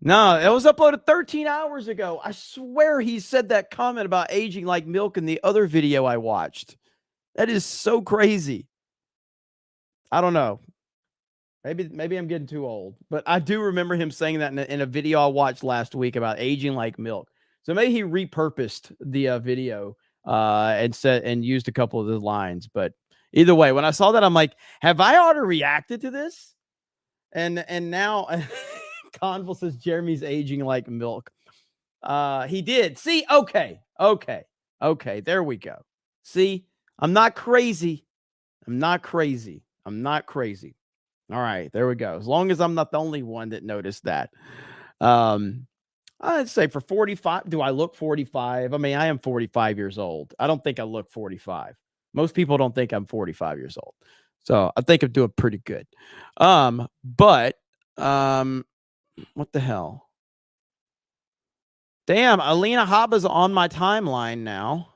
no, it was uploaded 13 hours ago. I swear he said that comment about aging like milk in the other video I watched. That is so crazy. I don't know. Maybe I'm getting too old, but I do remember him saying that in a video I watched last week about aging like milk. So maybe he repurposed the video and used a couple of the lines. But either way, when I saw that, I'm like, have I already reacted to this? And now Conville says Jeremy's aging like milk. He did. See, okay. There we go. See, I'm not crazy. All right, there we go. As long as I'm not the only one that noticed that. I'd say for 45, do I look 45? I mean, I am 45 years old. I don't think I look 45. Most people don't think I'm 45 years old. So I think I'm doing pretty good. But what the hell? Damn, Alina Habba's on my timeline now.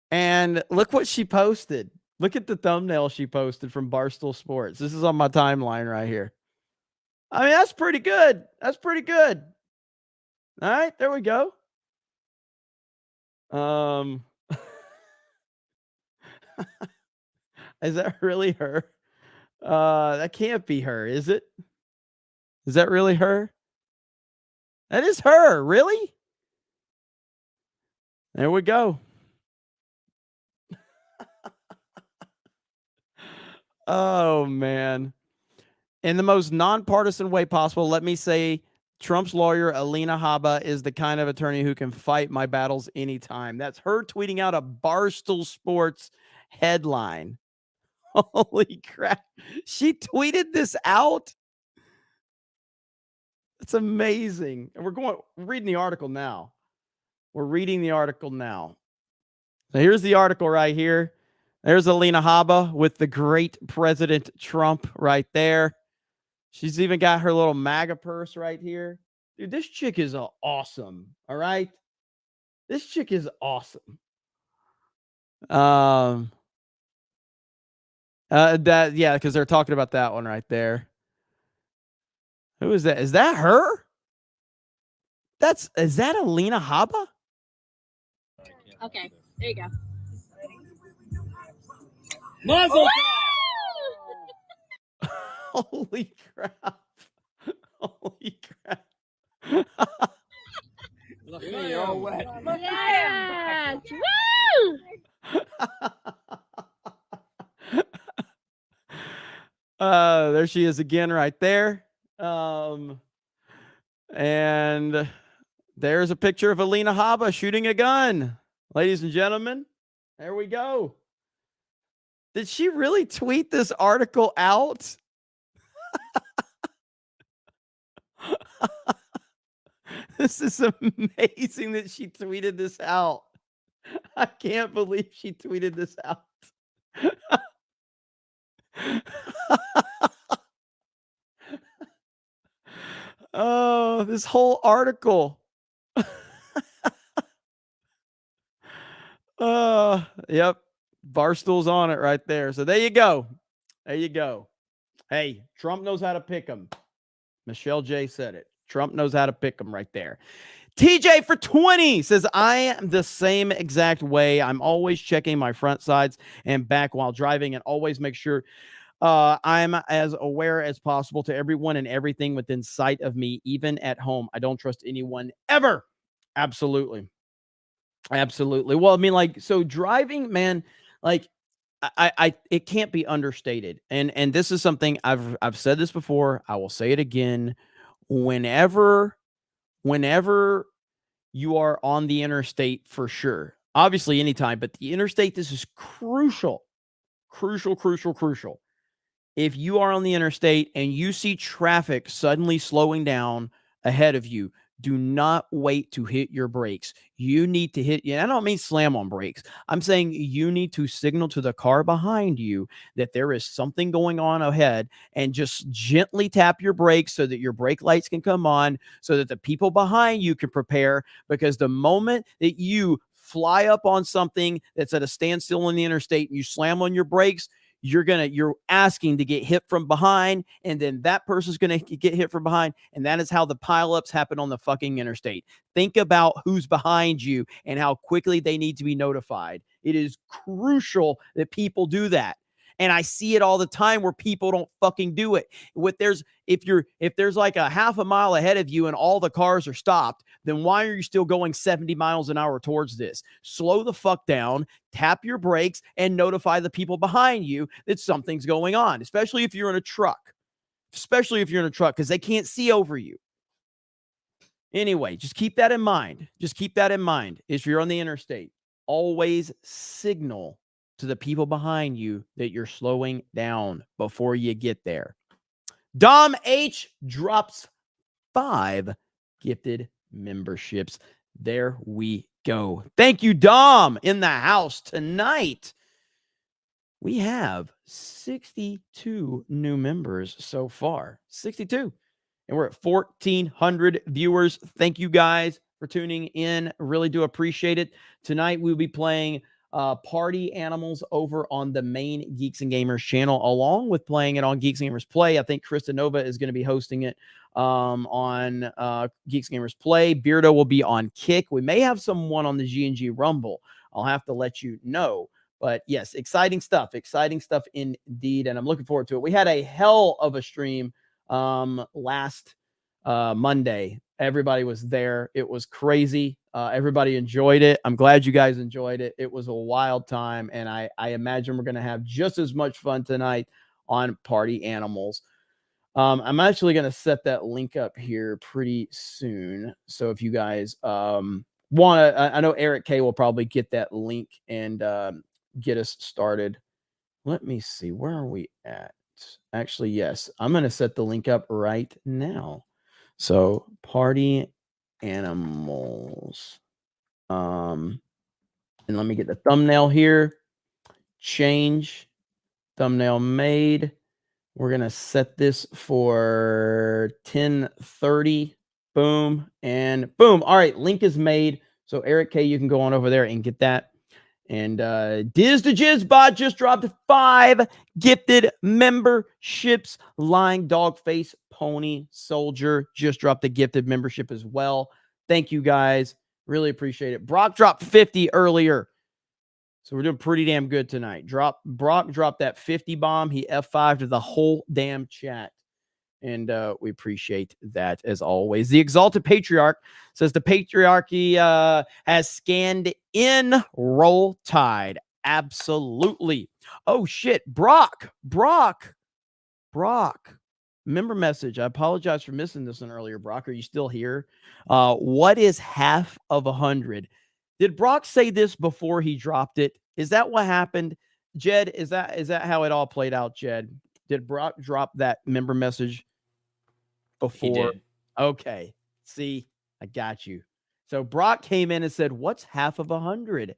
And look what she posted. Look at the thumbnail she posted from Barstool Sports. This is on my timeline right here. I mean, that's pretty good. That's pretty good. All right, there we go. Is that really her? That can't be her, is it? Is that really her? That is her, really? There we go. Oh, man. In the most nonpartisan way possible, let me say Trump's lawyer, Alina Habba, is the kind of attorney who can fight my battles anytime. That's her tweeting out a Barstool Sports headline. Holy crap. She tweeted this out? It's amazing. And we're reading the article now. We're reading the article now. So here's the article right here. There's Alina Habba with the great President Trump right there. She's even got her little MAGA purse right here. Dude, this chick is awesome. All right. This chick is awesome. Because they're talking about that one right there. Who is that? Is that her? Is that Alina Habba? Okay, there you go. Muzzle! Holy crap. Holy crap. You're all wet. Yes! Woo! There she is again right there. And there's a picture of Alina Habba shooting a gun. Ladies and gentlemen, there we go. Did she really tweet this article out? This is amazing that she tweeted this out. I can't believe she tweeted this out. Oh, this whole article. Yep. Barstool's on it right there. So there you go. There you go. Hey, Trump knows how to pick them. Michelle J said it. Trump knows how to pick them right there. TJ for 20 says, I am the same exact way. I'm always checking my front sides and back while driving and always make sure I'm as aware as possible to everyone and everything within sight of me, even at home. I don't trust anyone ever. Absolutely. Absolutely. Well, I mean, like, so driving, man, like, it can't be understated. And this is something I've said this before. I will say it again. Whenever you are on the interstate, for sure, obviously anytime, but the interstate, this is crucial. If you are on the interstate and you see traffic suddenly slowing down ahead of you, do not wait to hit your brakes. You need to hit, and I don't mean slam on brakes. I'm saying you need to signal to the car behind you that there is something going on ahead and just gently tap your brakes so that your brake lights can come on so that the people behind you can prepare. Because the moment that you fly up on something that's at a standstill on the interstate and you slam on your brakes, you're asking to get hit from behind, and then that person's going to get hit from behind, and that is how the pileups happen on the fucking interstate. Think about who's behind you and how quickly they need to be notified. It is crucial that people do that. And I see it all the time where people don't fucking do it. If there's like a half a mile ahead of you and all the cars are stopped, then why are you still going 70 miles an hour towards this? Slow the fuck down, tap your brakes, and notify the people behind you that something's going on, especially if you're in a truck. Because they can't see over you. Anyway, just keep that in mind. If you're on the interstate, always signal to the people behind you that you're slowing down before you get there. Dom H drops 5 gifted memberships. There we go. Thank you, Dom, in the house tonight. we have 62 new members so far. 62. And we're at 1,400 viewers. Thank you guys for tuning in. Really do appreciate it. Tonight we'll be playing Party Animals over on the main Geeks and Gamers channel, along with playing it on Geeks and Gamers Play. I think Krista Nova is going to be hosting it on Geeks and Gamers Play. Beardo will be on Kick. We may have someone on the G&G Rumble. I'll have to let you know. But yes, exciting stuff indeed. And I'm looking forward to it. We had a hell of a stream last Monday. Everybody was there. It was crazy. Everybody enjoyed it. I'm glad you guys enjoyed it. It was a wild time. And I imagine we're going to have just as much fun tonight on Party Animals. I'm actually going to set that link up here pretty soon. So if you guys want to, I know Eric K will probably get that link and get us started. Let me see. Where are we at? Actually, yes. I'm going to set the link up right now. So Party Animals. And let me get the thumbnail here. Change. Thumbnail made. We're going to set this for 10:30. Boom. And boom. All right. Link is made. So Eric K, you can go on over there and get that. And Diz the Jizzbot just dropped 5 gifted memberships. Lying Dogface Pony Soldier just dropped a gifted membership as well. Thank you guys. Really appreciate it. Brock dropped 50 earlier. So we're doing pretty damn good tonight. Brock dropped that 50 bomb. He F5'd to the whole damn chat. And we appreciate that as always. The Exalted Patriarch says the patriarchy has scanned in. Roll Tide. Absolutely. Oh, shit. Brock. Member message. I apologize for missing this one earlier, Brock. Are you still here? What is half of 100? Did Brock say this before he dropped it? Is that what happened? Jed, is that how it all played out, Jed? Did Brock drop that member message before? He did. Okay. See, I got you. So Brock came in and said, what's half of 100?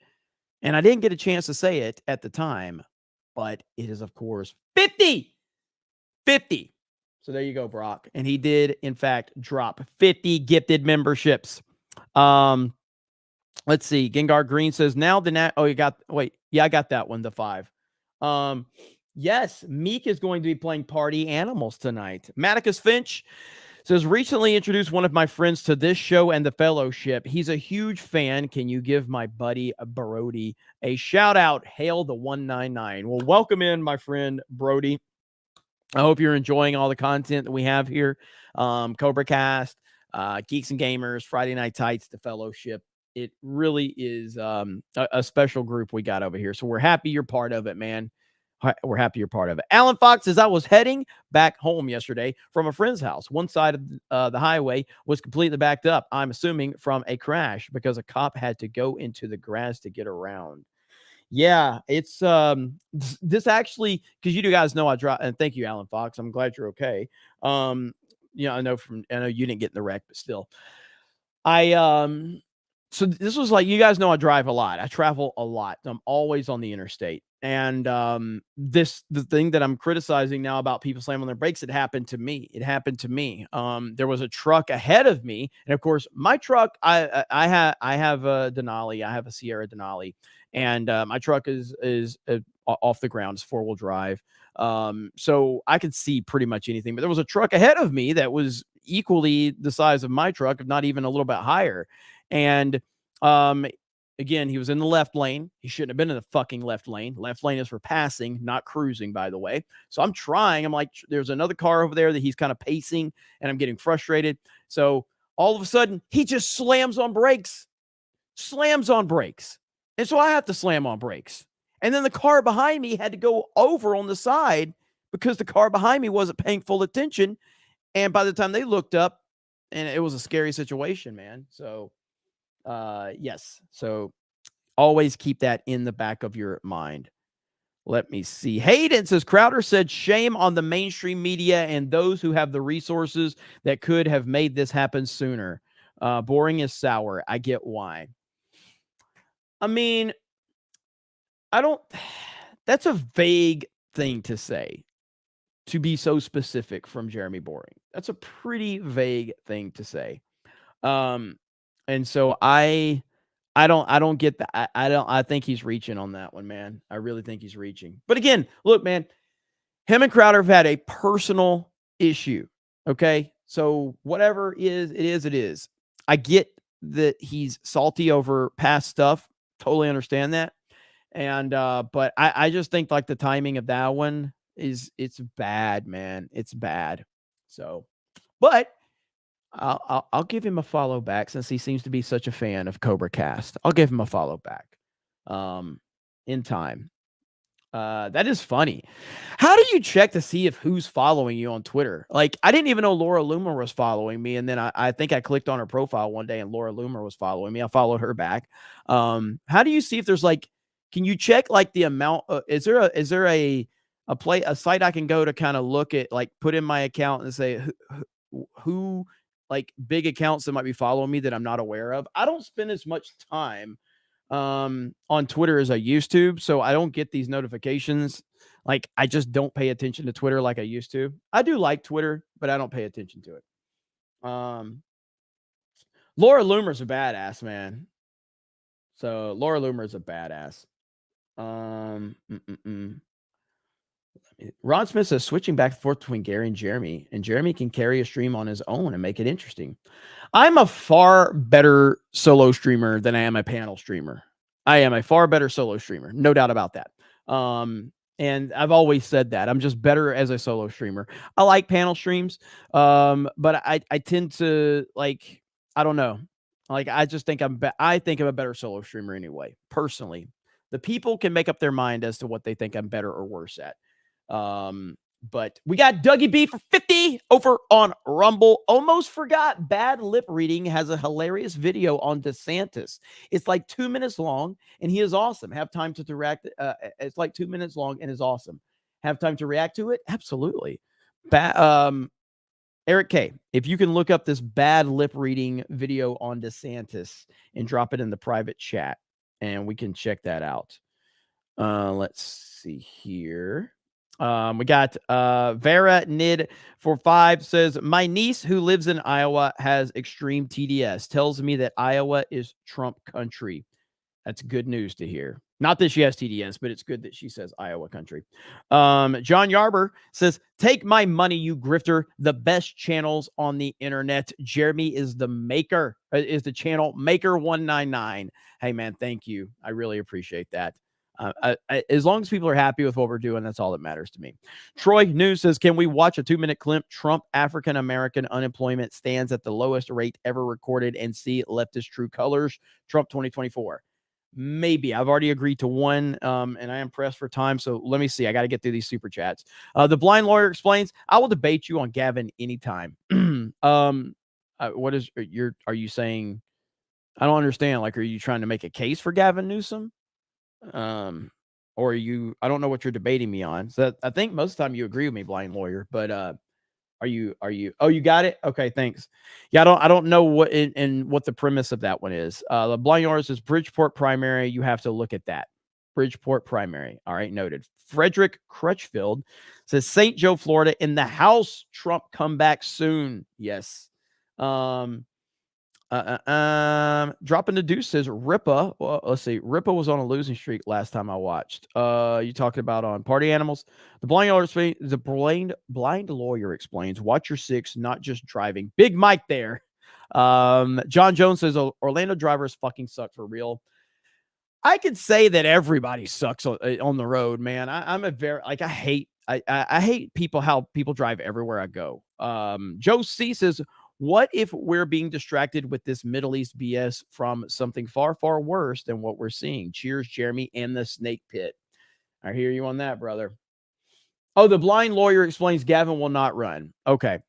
And I didn't get a chance to say it at the time, but it is, of course, 50. 50. So there you go, Brock. And he did, in fact, drop 50 gifted memberships. Let's see. Gengar Green says, now the I got that one, the 5. Yes, Meek is going to be playing Party Animals tonight. Maticus Finch says, recently introduced one of my friends to this show and the fellowship. He's a huge fan. Can you give my buddy Brody a shout out? Hail the 199. Well, welcome in, my friend Brody. I hope you're enjoying all the content that we have here. CobraCast, Geeks and Gamers, Friday Night Tights, the fellowship. It really is a special group we got over here. So we're happy you're part of it, man. We're happy you're part of it. Alan Fox says, I was heading back home yesterday from a friend's house. One side of the highway was completely backed up. I'm assuming from a crash because a cop had to go into the grass to get around. Yeah, it's this actually, because you guys know I drive, and thank you, Alan Fox. I'm glad you're okay. I know you didn't get in the wreck, but still. So this was like, you guys know I drive a lot. I travel a lot. I'm always on the interstate. And the thing that I'm criticizing now about people slamming on their brakes, it happened to me. There was a truck ahead of me. And of course, my truck, I have a Denali. I have a Sierra Denali. And my truck is off the ground. It's 4-wheel drive. So I could see pretty much anything. But there was a truck ahead of me that was equally the size of my truck, if not even a little bit higher. And again, he was in the left lane. He shouldn't have been in the fucking left lane. Left lane is for passing, not cruising, by the way. So I'm trying. I'm like, there's another car over there that he's kind of pacing, and I'm getting frustrated. So all of a sudden, he just slams on brakes. And so I have to slam on brakes. And then the car behind me had to go over on the side because the car behind me wasn't paying full attention. And by the time they looked up, and it was a scary situation, man. So yes. So always keep that in the back of your mind. Let me see. Hayden says, Crowder said, shame on the mainstream media and those who have the resources that could have made this happen sooner. Boring is sour. I get why. I mean, That's a vague thing to say, to be so specific from Jeremy Boring. That's a pretty vague thing to say. And so I don't get that. I think he's reaching on that one, man. I really think he's reaching. But again, look, man, him and Crowder have had a personal issue. Okay. So whatever it is. I get that he's salty over past stuff. Totally understand that. And but I just think like the timing of that one it's bad, man. It's bad. So, but I'll give him a follow back since he seems to be such a fan of CobraCast. I'll give him a follow back in time. That is funny. How do you check to see if who's following you on Twitter? Like, I didn't even know Laura Loomer was following me. And then I think I clicked on her profile one day and Laura Loomer was following me. I followed her back. How do you see if there's like, can you check like the amount? Is there a site I can go to kind of look at, like put in my account and say who like big accounts that might be following me that I'm not aware of? I don't spend as much time on Twitter as I used to, so I don't get these notifications. Like, I just don't pay attention to Twitter like I used to. I do like Twitter, but I don't pay attention to it. Laura Loomer's a badass, man. So Laura Loomer is a badass. Ron Smith says switching back and forth between Gary and Jeremy can carry a stream on his own and make it interesting. I'm a far better solo streamer than I am a panel streamer. I am a far better solo streamer, no doubt about that. And I've always said that I'm just better as a solo streamer. I like panel streams, but I tend to like, I don't know, like I just think I think I'm a better solo streamer anyway. Personally, the people can make up their mind as to what they think I'm better or worse at. But we got Dougie B for 50 over on Rumble. Almost forgot Bad Lip Reading has a hilarious video on DeSantis. It's like 2 minutes long and he is awesome. Have time to react. It's like 2 minutes long and is awesome. Have time to react to it? Absolutely. Eric K, if you can look up this Bad Lip Reading video on DeSantis and drop it in the private chat and we can check that out. Let's see here. We got Vera Nid for 5 says, my niece who lives in Iowa has extreme TDS, tells me that Iowa is Trump country. That's good news to hear. Not that she has TDS, but it's good that she says Iowa country. John Yarber says, take my money, you grifter. The best channels on the internet. Jeremy is the maker, is the channel maker 199. Hey man, thank you. I really appreciate that. As long as people are happy with what we're doing, that's all that matters to me. Troy News says, can we watch a 2-minute clip? Trump African-American unemployment stands at the lowest rate ever recorded and see leftist true colors. Trump 2024. Maybe. I've already agreed to one, and I am pressed for time. So let me see. I got to get through these super chats. The blind lawyer explains, I will debate you on Gavin anytime. What is are you saying? I don't understand. Like, are you trying to make a case for Gavin Newsom? Or I don't know what you're debating me on. So I think most of the time you agree with me, blind lawyer, but are you oh, you got it? Okay, thanks. Yeah, I don't know what what the premise of that one is. The blind lawyer says Bridgeport primary, you have to look at that. Bridgeport primary. All right, noted. Frederick Crutchfield says St. Joe, Florida in the house. Trump come back soon. Yes. Dropping the deuce says Ripa. Well, let's see. Ripa was on a losing streak last time I watched. You talked about on Party Animals. The blind lawyer explains. Watch your 6, not just driving. Big Mike there. John Jones says Orlando drivers fucking suck for real. I could say that everybody sucks on the road, man. I'm a very like I hate people how people drive everywhere I go. Joe C says, what if we're being distracted with this Middle East BS from something far, far worse than what we're seeing? Cheers, Jeremy and the snake pit. I hear you on that, brother. Oh, the blind lawyer explains Gavin will not run. Okay.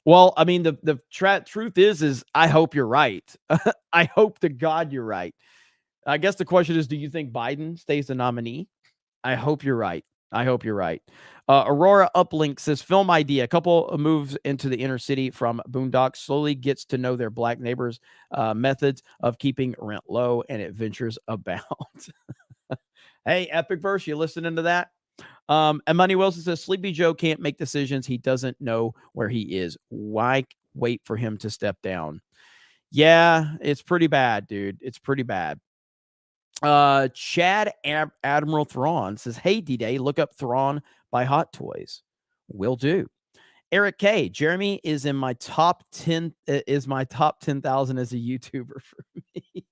Well, I mean, the truth is I hope you're right. I hope to God you're right. I guess the question is, do you think Biden stays the nominee? I hope you're right. I hope you're right. Aurora Uplink says, film idea. A couple of moves into the inner city from Boondocks, slowly gets to know their black neighbors' methods of keeping rent low, and adventures abound. Hey, Epic Verse, you listening to that? And Money Wilson says Sleepy Joe can't make decisions. He doesn't know where he is. Why wait for him to step down? Yeah, it's pretty bad, dude. It's pretty bad. Chad Admiral Thrawn says, hey, D-Day, look up Thrawn by Hot Toys. Will do. Eric K. Jeremy is in my top 10, is my top 10,000 as a YouTuber for me.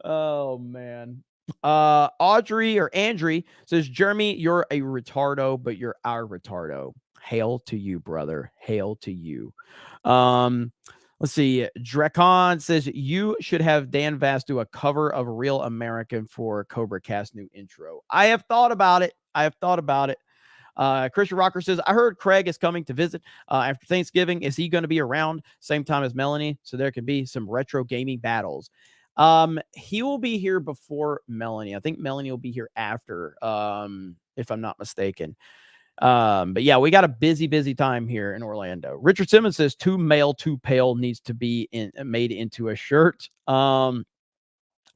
Oh, man. Audrey or Andri says, Jeremy, you're a retardo, but you're our retardo. Hail to you, brother. Hail to you. Let's see. Drakon says, you should have Dan Vass do a cover of Real American for CobraCast new intro. I have thought about it. Christian Rocker says, I heard Craig is coming to visit after Thanksgiving. Is he going to be around same time as Melanie so there can be some retro gaming battles? He will be here before Melanie. I think Melanie will be here after, if I'm not mistaken. But yeah, we got a busy time here in Orlando. Richard Simmons says, too male, too pale needs to be made into a shirt.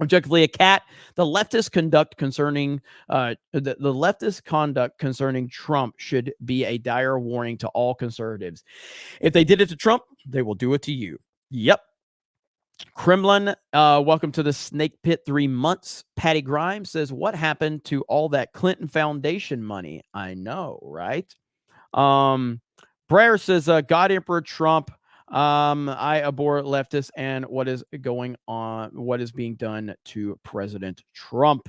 Objectively a cat. The leftist conduct concerning the leftist conduct concerning Trump should be a dire warning to all conservatives. If they did it to Trump, they will do it to you. Yep. Kremlin, welcome to the snake pit 3 months. Patty Grimes says, what happened to all that Clinton Foundation money? I know, right? Breyer says, God Emperor Trump, I abhor leftists and what is going on, what is being done to President Trump.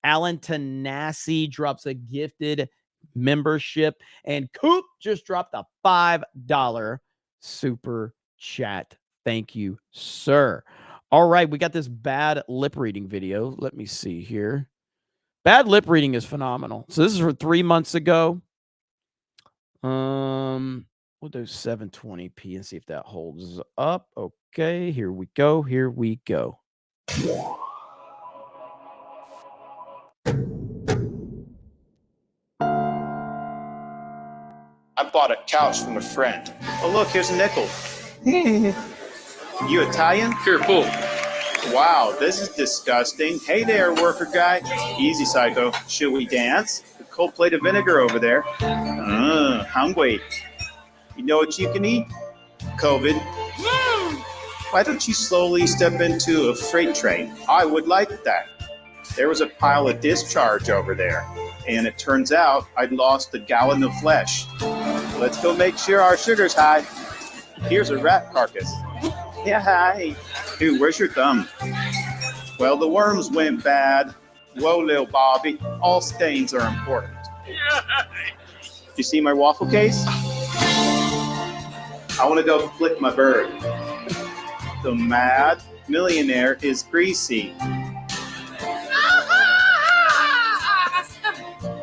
Alan Tanasi drops a gifted membership, and Coop just dropped a $5 super chat. Thank you, sir. All right, we got this bad lip reading video. Let me see here. Bad lip reading is phenomenal. So this is for 3 months ago. We'll do 720p and see if that holds up. Okay, here we go. I bought a couch from a friend. Oh, look, here's a nickel. You Italian? Sure, pull. Wow, this is disgusting. Hey there, worker guy. Easy, psycho. Should we dance? A cold plate of vinegar over there. Hungry. You know what you can eat? COVID. Why don't you slowly step into a freight train? I would like that. There was a pile of discharge over there, and it turns out I'd lost a gallon of flesh. Let's go make sure our sugar's high. Here's a rat carcass. Yeah, hi. Dude, where's your thumb? Well, the worms went bad. Whoa, little Bobby. All stains are important. You see my waffle case? I want to go flip my bird. The mad millionaire is greasy.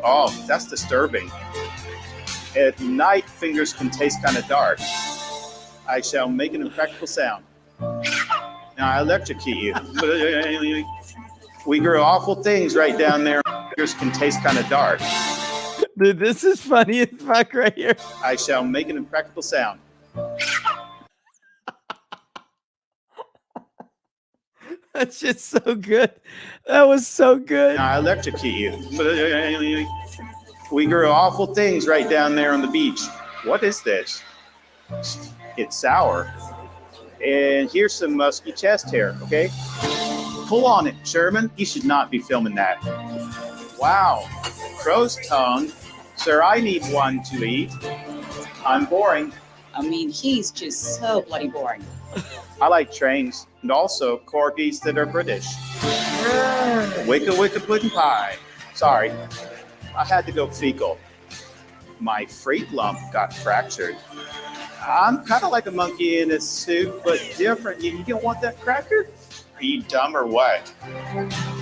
Oh, that's disturbing. At night, fingers can taste kind of dark. I shall make an impractical sound. Now I electrocute you. We grow awful things right down there. Fingers can taste kind of dark. Dude, this is funny as fuck right here. I shall make an impractical sound. That's just so good. That was so good. Now I electrocute you. We grow awful things right down there on the beach. What is this? It's sour. And here's some musky chest hair, okay? Pull on it, Sherman. You should not be filming that. Wow. Crow's tongue. Sir, I need one to eat. I'm boring. I mean, he's just so bloody boring. I like trains and also corgis that are British. Wicka wicka pudding pie. Sorry, I had to go fecal. My freight lump got fractured. I'm kind of like a monkey in a suit, but different. You don't want that cracker? Are you dumb or what?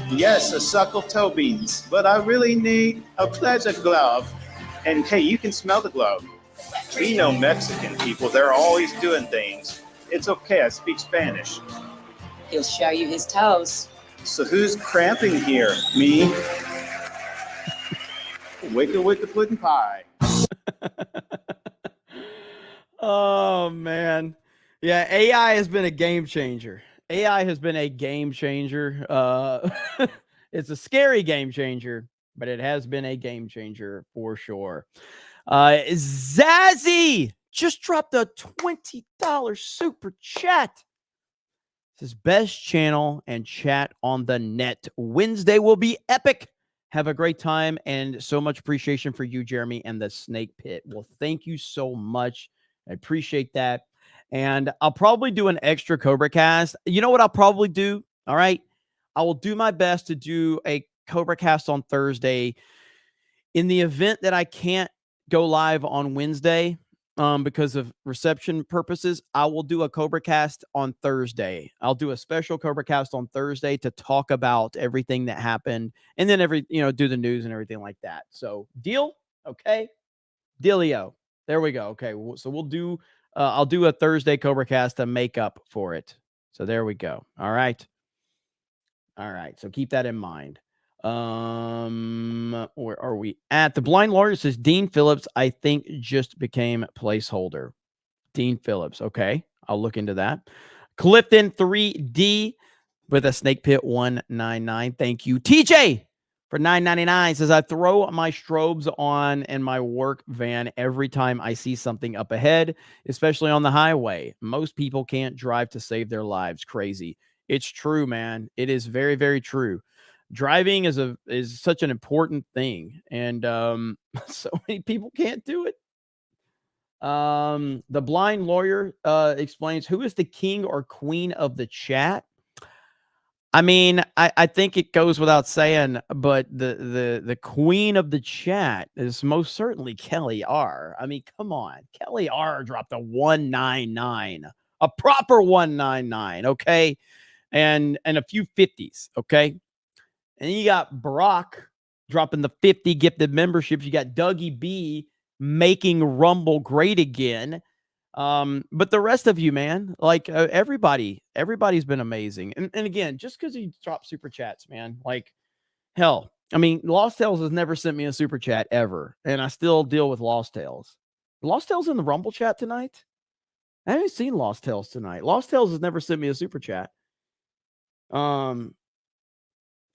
Yes, a suckle toe beans, but I really need a pleasure glove. And hey, you can smell the glove. We know Mexican people, they're always doing things. It's okay, I speak Spanish. He'll show you his toes. So who's cramping here? Me? Wicka wicka pudding pie. Oh, man. Yeah, AI has been a game changer. AI has been a game changer. It's a scary game changer, but it has been a game changer for sure. Zazzy just dropped a $20 super chat. This is best channel and chat on the net. Wednesday will be epic. Have a great time and so much appreciation for you, Jeremy, and the Snake Pit. Well, thank you so much. I appreciate that. And I'll probably do an extra CobraCast. You know what I'll probably do? All right. I will do my best to do a CobraCast on Thursday. In the event that I can't go live on Wednesday because of reception purposes, I will do a CobraCast on Thursday. I'll do a special CobraCast on Thursday to talk about everything that happened and then do the news and everything like that. So deal? Okay. Dealio. There we go. Okay. So we'll do, I'll do a Thursday CobraCast to make up for it. So there we go. All right. All right. So keep that in mind. Where are we at? The Blind Lawyer says Dean Phillips, I think, just became placeholder. Dean Phillips. Okay. I'll look into that. Clifton 3D with a Snake Pit 199. Thank you. TJ for $9.99 says I throw my strobes on in my work van every time I see something up ahead, especially on the highway. Most people can't drive to save their lives. Crazy. It's true, man. It is very, very true. Driving is such an important thing, and so many people can't do it. The Blind Lawyer explains, who is the king or queen of the chat? I mean, I think it goes without saying, but the queen of the chat is most certainly Kelly R. I mean, come on. Kelly R dropped a 199, a proper 199, okay? And a few 50s, okay? And you got Brock dropping the 50 gifted memberships. You got Dougie B making Rumble great again. But the rest of you, man, like everybody's been amazing. And again, just because you drop super chats, man, like hell, I mean, Lost Tales has never sent me a super chat ever. And I still deal with Lost Tales. Lost Tales in the Rumble chat tonight? I haven't seen Lost Tales tonight. Lost Tales has never sent me a super chat.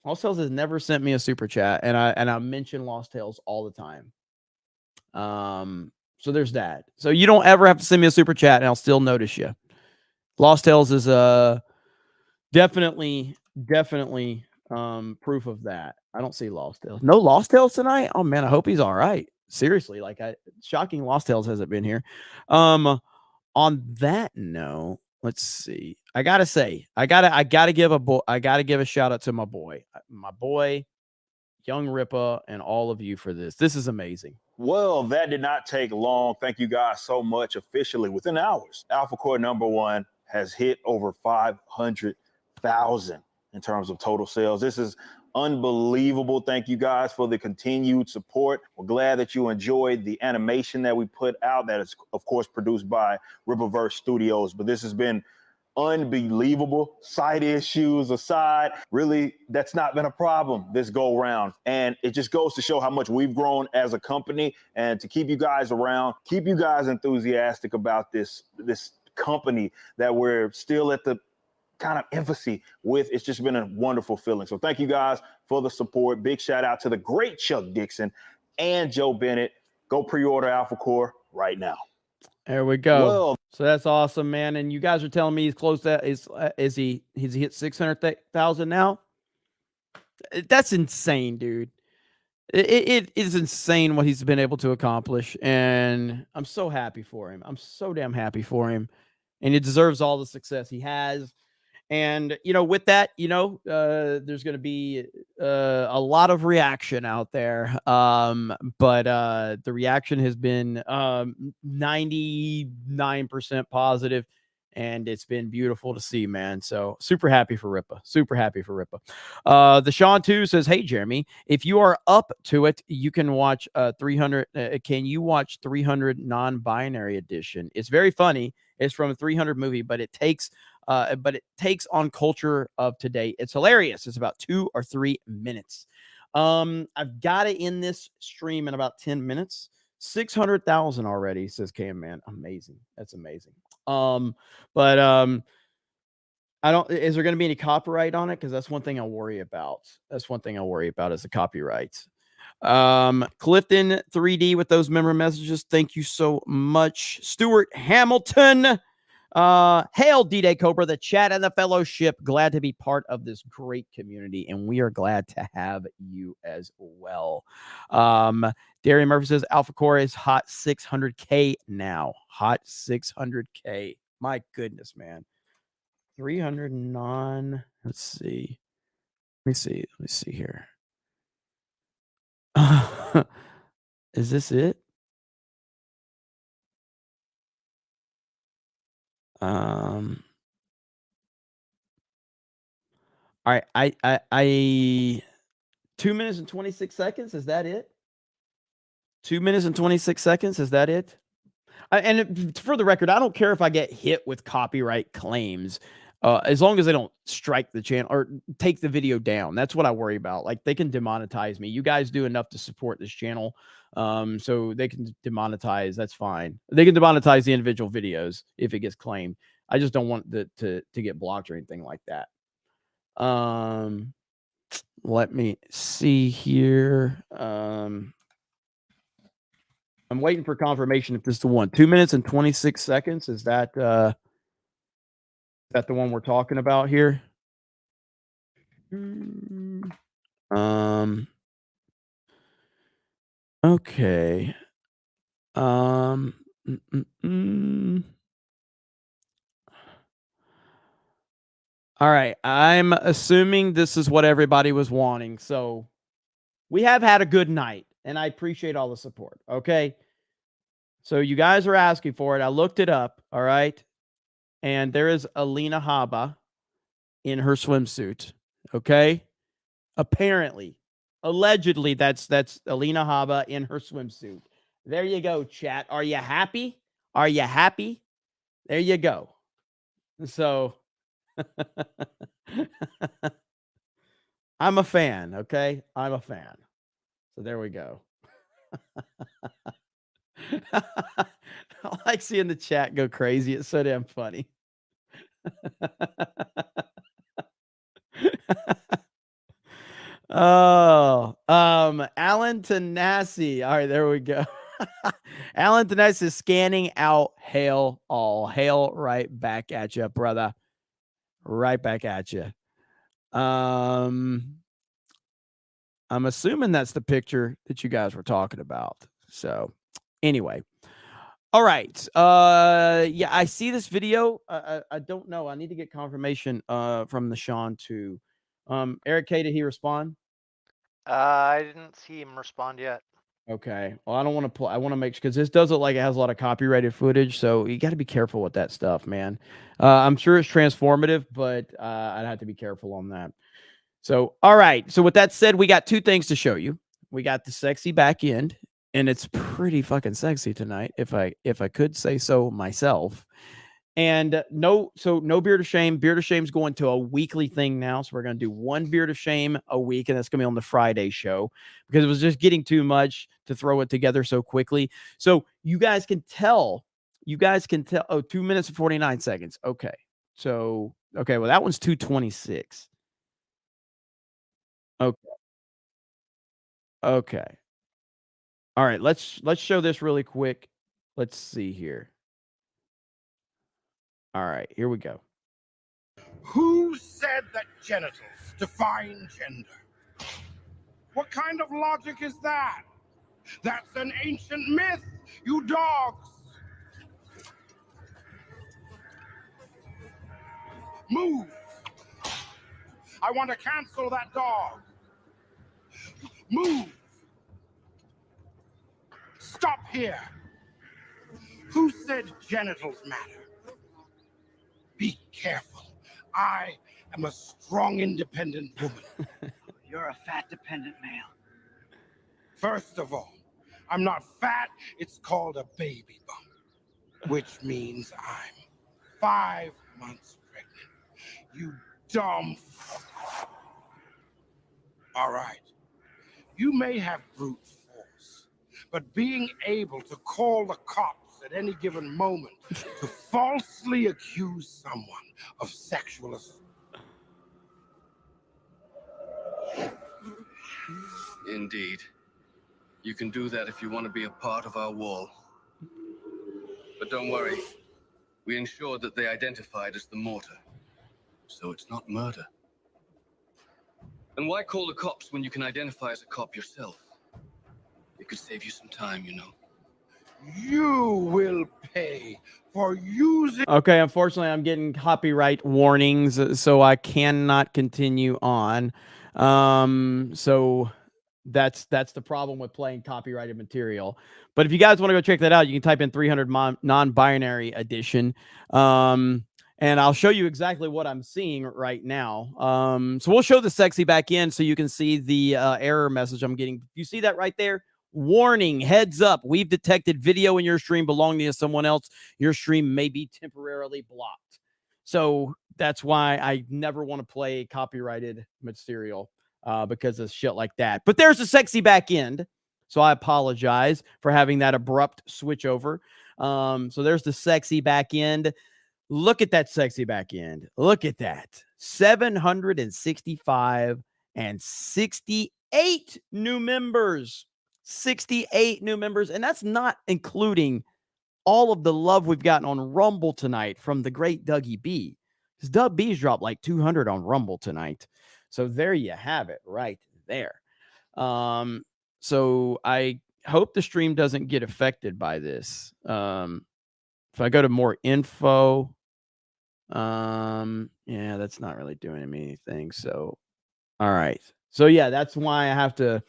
Lost Tales has never sent me a super chat, and I mention Lost Tales all the time. So there's that. So you don't ever have to send me a super chat, and I'll still notice you. Lost Tales is definitely proof of that. I don't see Lost Tales. No Lost Tales tonight? Oh man, I hope he's all right. Seriously, like shocking Lost Tales hasn't been here. On that note, let's see. I gotta give a shout out to my boy, Young Rippa, and all of you for this. This is amazing. Well, that did not take long. Thank you guys so much. Officially, within hours, Alphacore #1 has hit over 500,000 in terms of total sales. This is unbelievable. Thank you guys for the continued support. We're glad that you enjoyed the animation that we put out. That is, of course, produced by Rippaverse Studios. But this has been unbelievable. Side issues aside, really, that's not been a problem this go round. And it just goes to show how much we've grown as a company, and to keep you guys around, keep you guys enthusiastic about this company that we're still at the kind of infancy with. It's just been a wonderful feeling. So thank you guys for the support. Big shout out to the great Chuck Dixon and Joe Bennett. Go pre-order Alphacore right now. There we go. Well, so that's awesome, man. And you guys are telling me he's close to is he hit 600,000 now? That's insane, dude. It is insane what he's been able to accomplish, and I'm so happy for him. I'm so damn happy for him, and he deserves all the success he has. And, with that, there's going to be a lot of reaction out there. But the reaction has been 99% positive, and it's been beautiful to see, man. So super happy for Rippa. Super happy for Rippa. The Sean 2 says, hey, Jeremy, if you are up to it, you can watch 300. Can you watch 300 non-binary edition? It's very funny. It's from a 300 movie, but it takes on culture of today. It's hilarious. It's about 2 or 3 minutes. I've got to end this stream in about 10 minutes. 600,000 already, says Cam Man. Amazing. That's amazing. Is there going to be any copyright on it? Because that's one thing I worry about. That's one thing I worry about is the copyrights. Clifton 3D with those member messages. Thank you so much. Stuart Hamilton. Hail D-Day Cobra, the chat and the fellowship. Glad to be part of this great community, and we are glad to have you as well. Darian Murphy says Alphacore is hot 600K now. Hot 600K. My goodness, man. 300 non. Let's see. Let me see here. Is this it? All right. I 2 minutes and 26 seconds. Is that it? 2 minutes and 26 seconds. Is that it? And for the record, I don't care if I get hit with copyright claims, as long as they don't strike the channel or take the video down. That's what I worry about. Like, they can demonetize me. You guys do enough to support this channel, so they can demonetize. That's fine. They can demonetize the individual videos if it gets claimed. I just don't want to get blocked or anything like that. Let me see here. I'm waiting for confirmation if this is the one. 2 minutes and 26 seconds. Is that the one we're talking about here? Okay. All right. I'm assuming this is what everybody was wanting. So we have had a good night, and I appreciate all the support. Okay. So you guys are asking for it. I looked it up. All right. And there is Alina Habba in her swimsuit. Okay. Apparently, allegedly, that's Alina Habba in her swimsuit. There you go, chat. Are you happy? Are you happy? There you go. So I'm a fan, okay? I'm a fan. So there we go. I like seeing the chat go crazy. It's so damn funny. Oh, Alan Tanasi. All right, there we go. Alan Tanasi is scanning out. Hail all. Hail right back at you, brother. Right back at you. I'm assuming that's the picture that you guys were talking about. So anyway. All right. Yeah, I see this video. I don't know. I need to get confirmation from the Sean too. Eric K, did he respond? I didn't see him respond yet. Okay. Well, I don't want to play. I want to make sure, because this does look like it has a lot of copyrighted footage, so you got to be careful with that stuff, man. I'm sure it's transformative, but I'd have to be careful on that. So, all right. So with that said, we got two things to show you. We got the sexy back end, and it's pretty fucking sexy tonight, if I could say so myself. And no beard of shame. Beard of shame's going to a weekly thing now. So we're going to do one beard of shame a week, and that's going to be on the Friday show, because it was just getting too much to throw it together so quickly. So you guys can tell. Oh, 2 minutes and 49 seconds. Okay. So, okay. Well, that one's 2:26. Okay. Okay. All right. Let's show this really quick. Let's see here. All right. Here we go. Who said that genitals define gender? What kind of logic is that? That's an ancient myth, you dogs. Move. I want to cancel that dog. Move. Stop here. Who said genitals matter? Be careful. I am a strong, independent woman. You're a fat, dependent male. First of all, I'm not fat. It's called a baby bump, which means I'm 5 months pregnant. You dumb. All right. You may have brute force, but being able to call the cops at any given moment to falsely accuse someone of sexual assault. Indeed. You can do that if you want to be a part of our wall. But don't worry. We ensured that they identified as the mortar. So it's not murder. And why call the cops when you can identify as a cop yourself? It could save you some time, you know. You will pay for using. Okay, unfortunately, I'm getting copyright warnings, so I cannot continue on. So that's the problem with playing copyrighted material. But if you guys want to go check that out, you can type in 300 non-binary edition. And I'll show you exactly what I'm seeing right now. So we'll show the sexy back end so you can see the error message I'm getting. You see that right there? Warning, heads up. We've detected video in your stream belonging to someone else. Your stream may be temporarily blocked. So that's why I never want to play copyrighted material because of shit like that. But there's a sexy back end. So I apologize for having that abrupt switch over. So there's the sexy back end. Look at that sexy back end. Look at that. 765 and 68 new members. 68 new members. And that's not including all of the love we've gotten on Rumble tonight from the great Dougie B. Because Doug B's dropped like 200 on Rumble tonight. So there you have it right there. So I hope the stream doesn't get affected by this. If I go to more info, yeah, that's not really doing me anything. So, all right. So yeah, that's why I have to.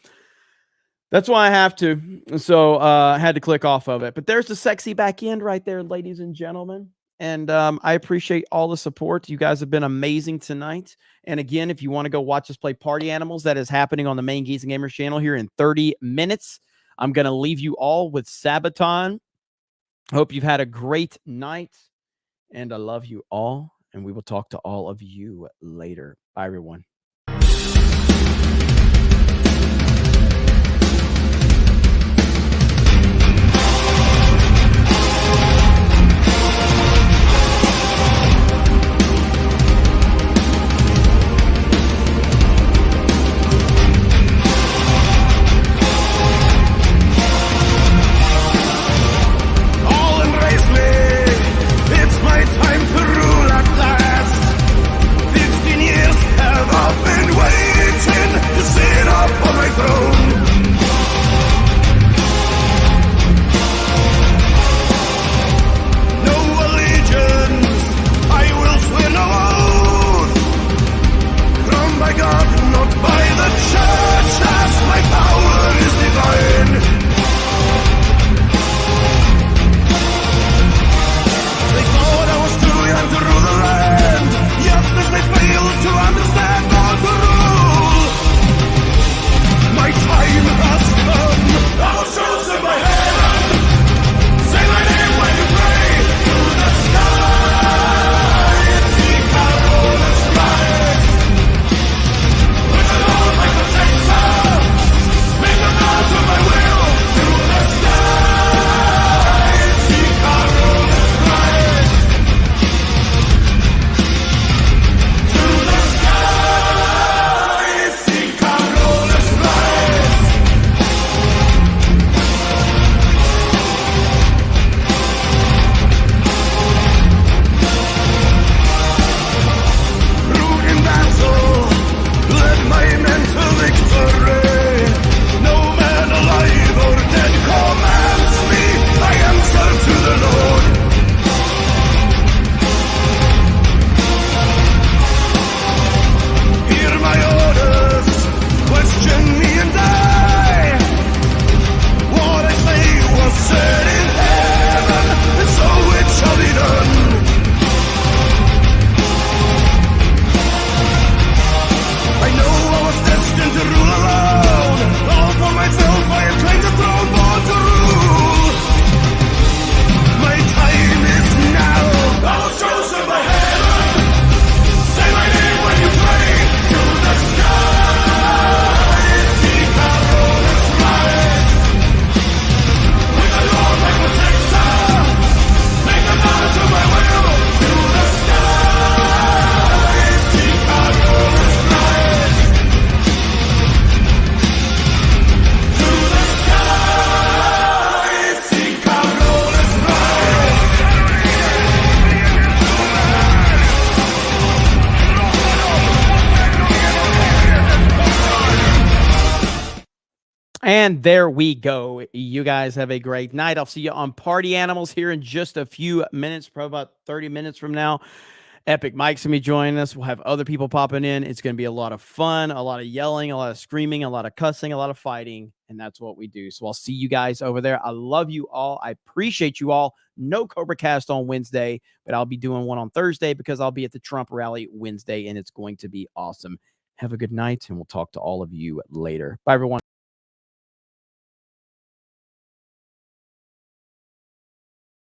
So I had to click off of it. But there's the sexy back end right there, ladies and gentlemen. And I appreciate all the support. You guys have been amazing tonight. And again, if you want to go watch us play Party Animals, that is happening on the main Geeks and Gamers channel here in 30 minutes. I'm going to leave you all with Sabaton. Hope you've had a great night. And I love you all. And we will talk to all of you later. Bye, everyone. It's my time to rule at last. 15 years held on And there we go. You guys have a great night. I'll see you on Party Animals here in just a few minutes, probably about 30 minutes from now. Epic Mike's going to be joining us. We'll have other people popping in. It's going to be a lot of fun, a lot of yelling, a lot of screaming, a lot of cussing, a lot of fighting. And that's what we do. So I'll see you guys over there. I love you all. I appreciate you all. No CobraCast on Wednesday, but I'll be doing one on Thursday because I'll be at the Trump rally Wednesday, and it's going to be awesome. Have a good night, and we'll talk to all of you later. Bye, everyone.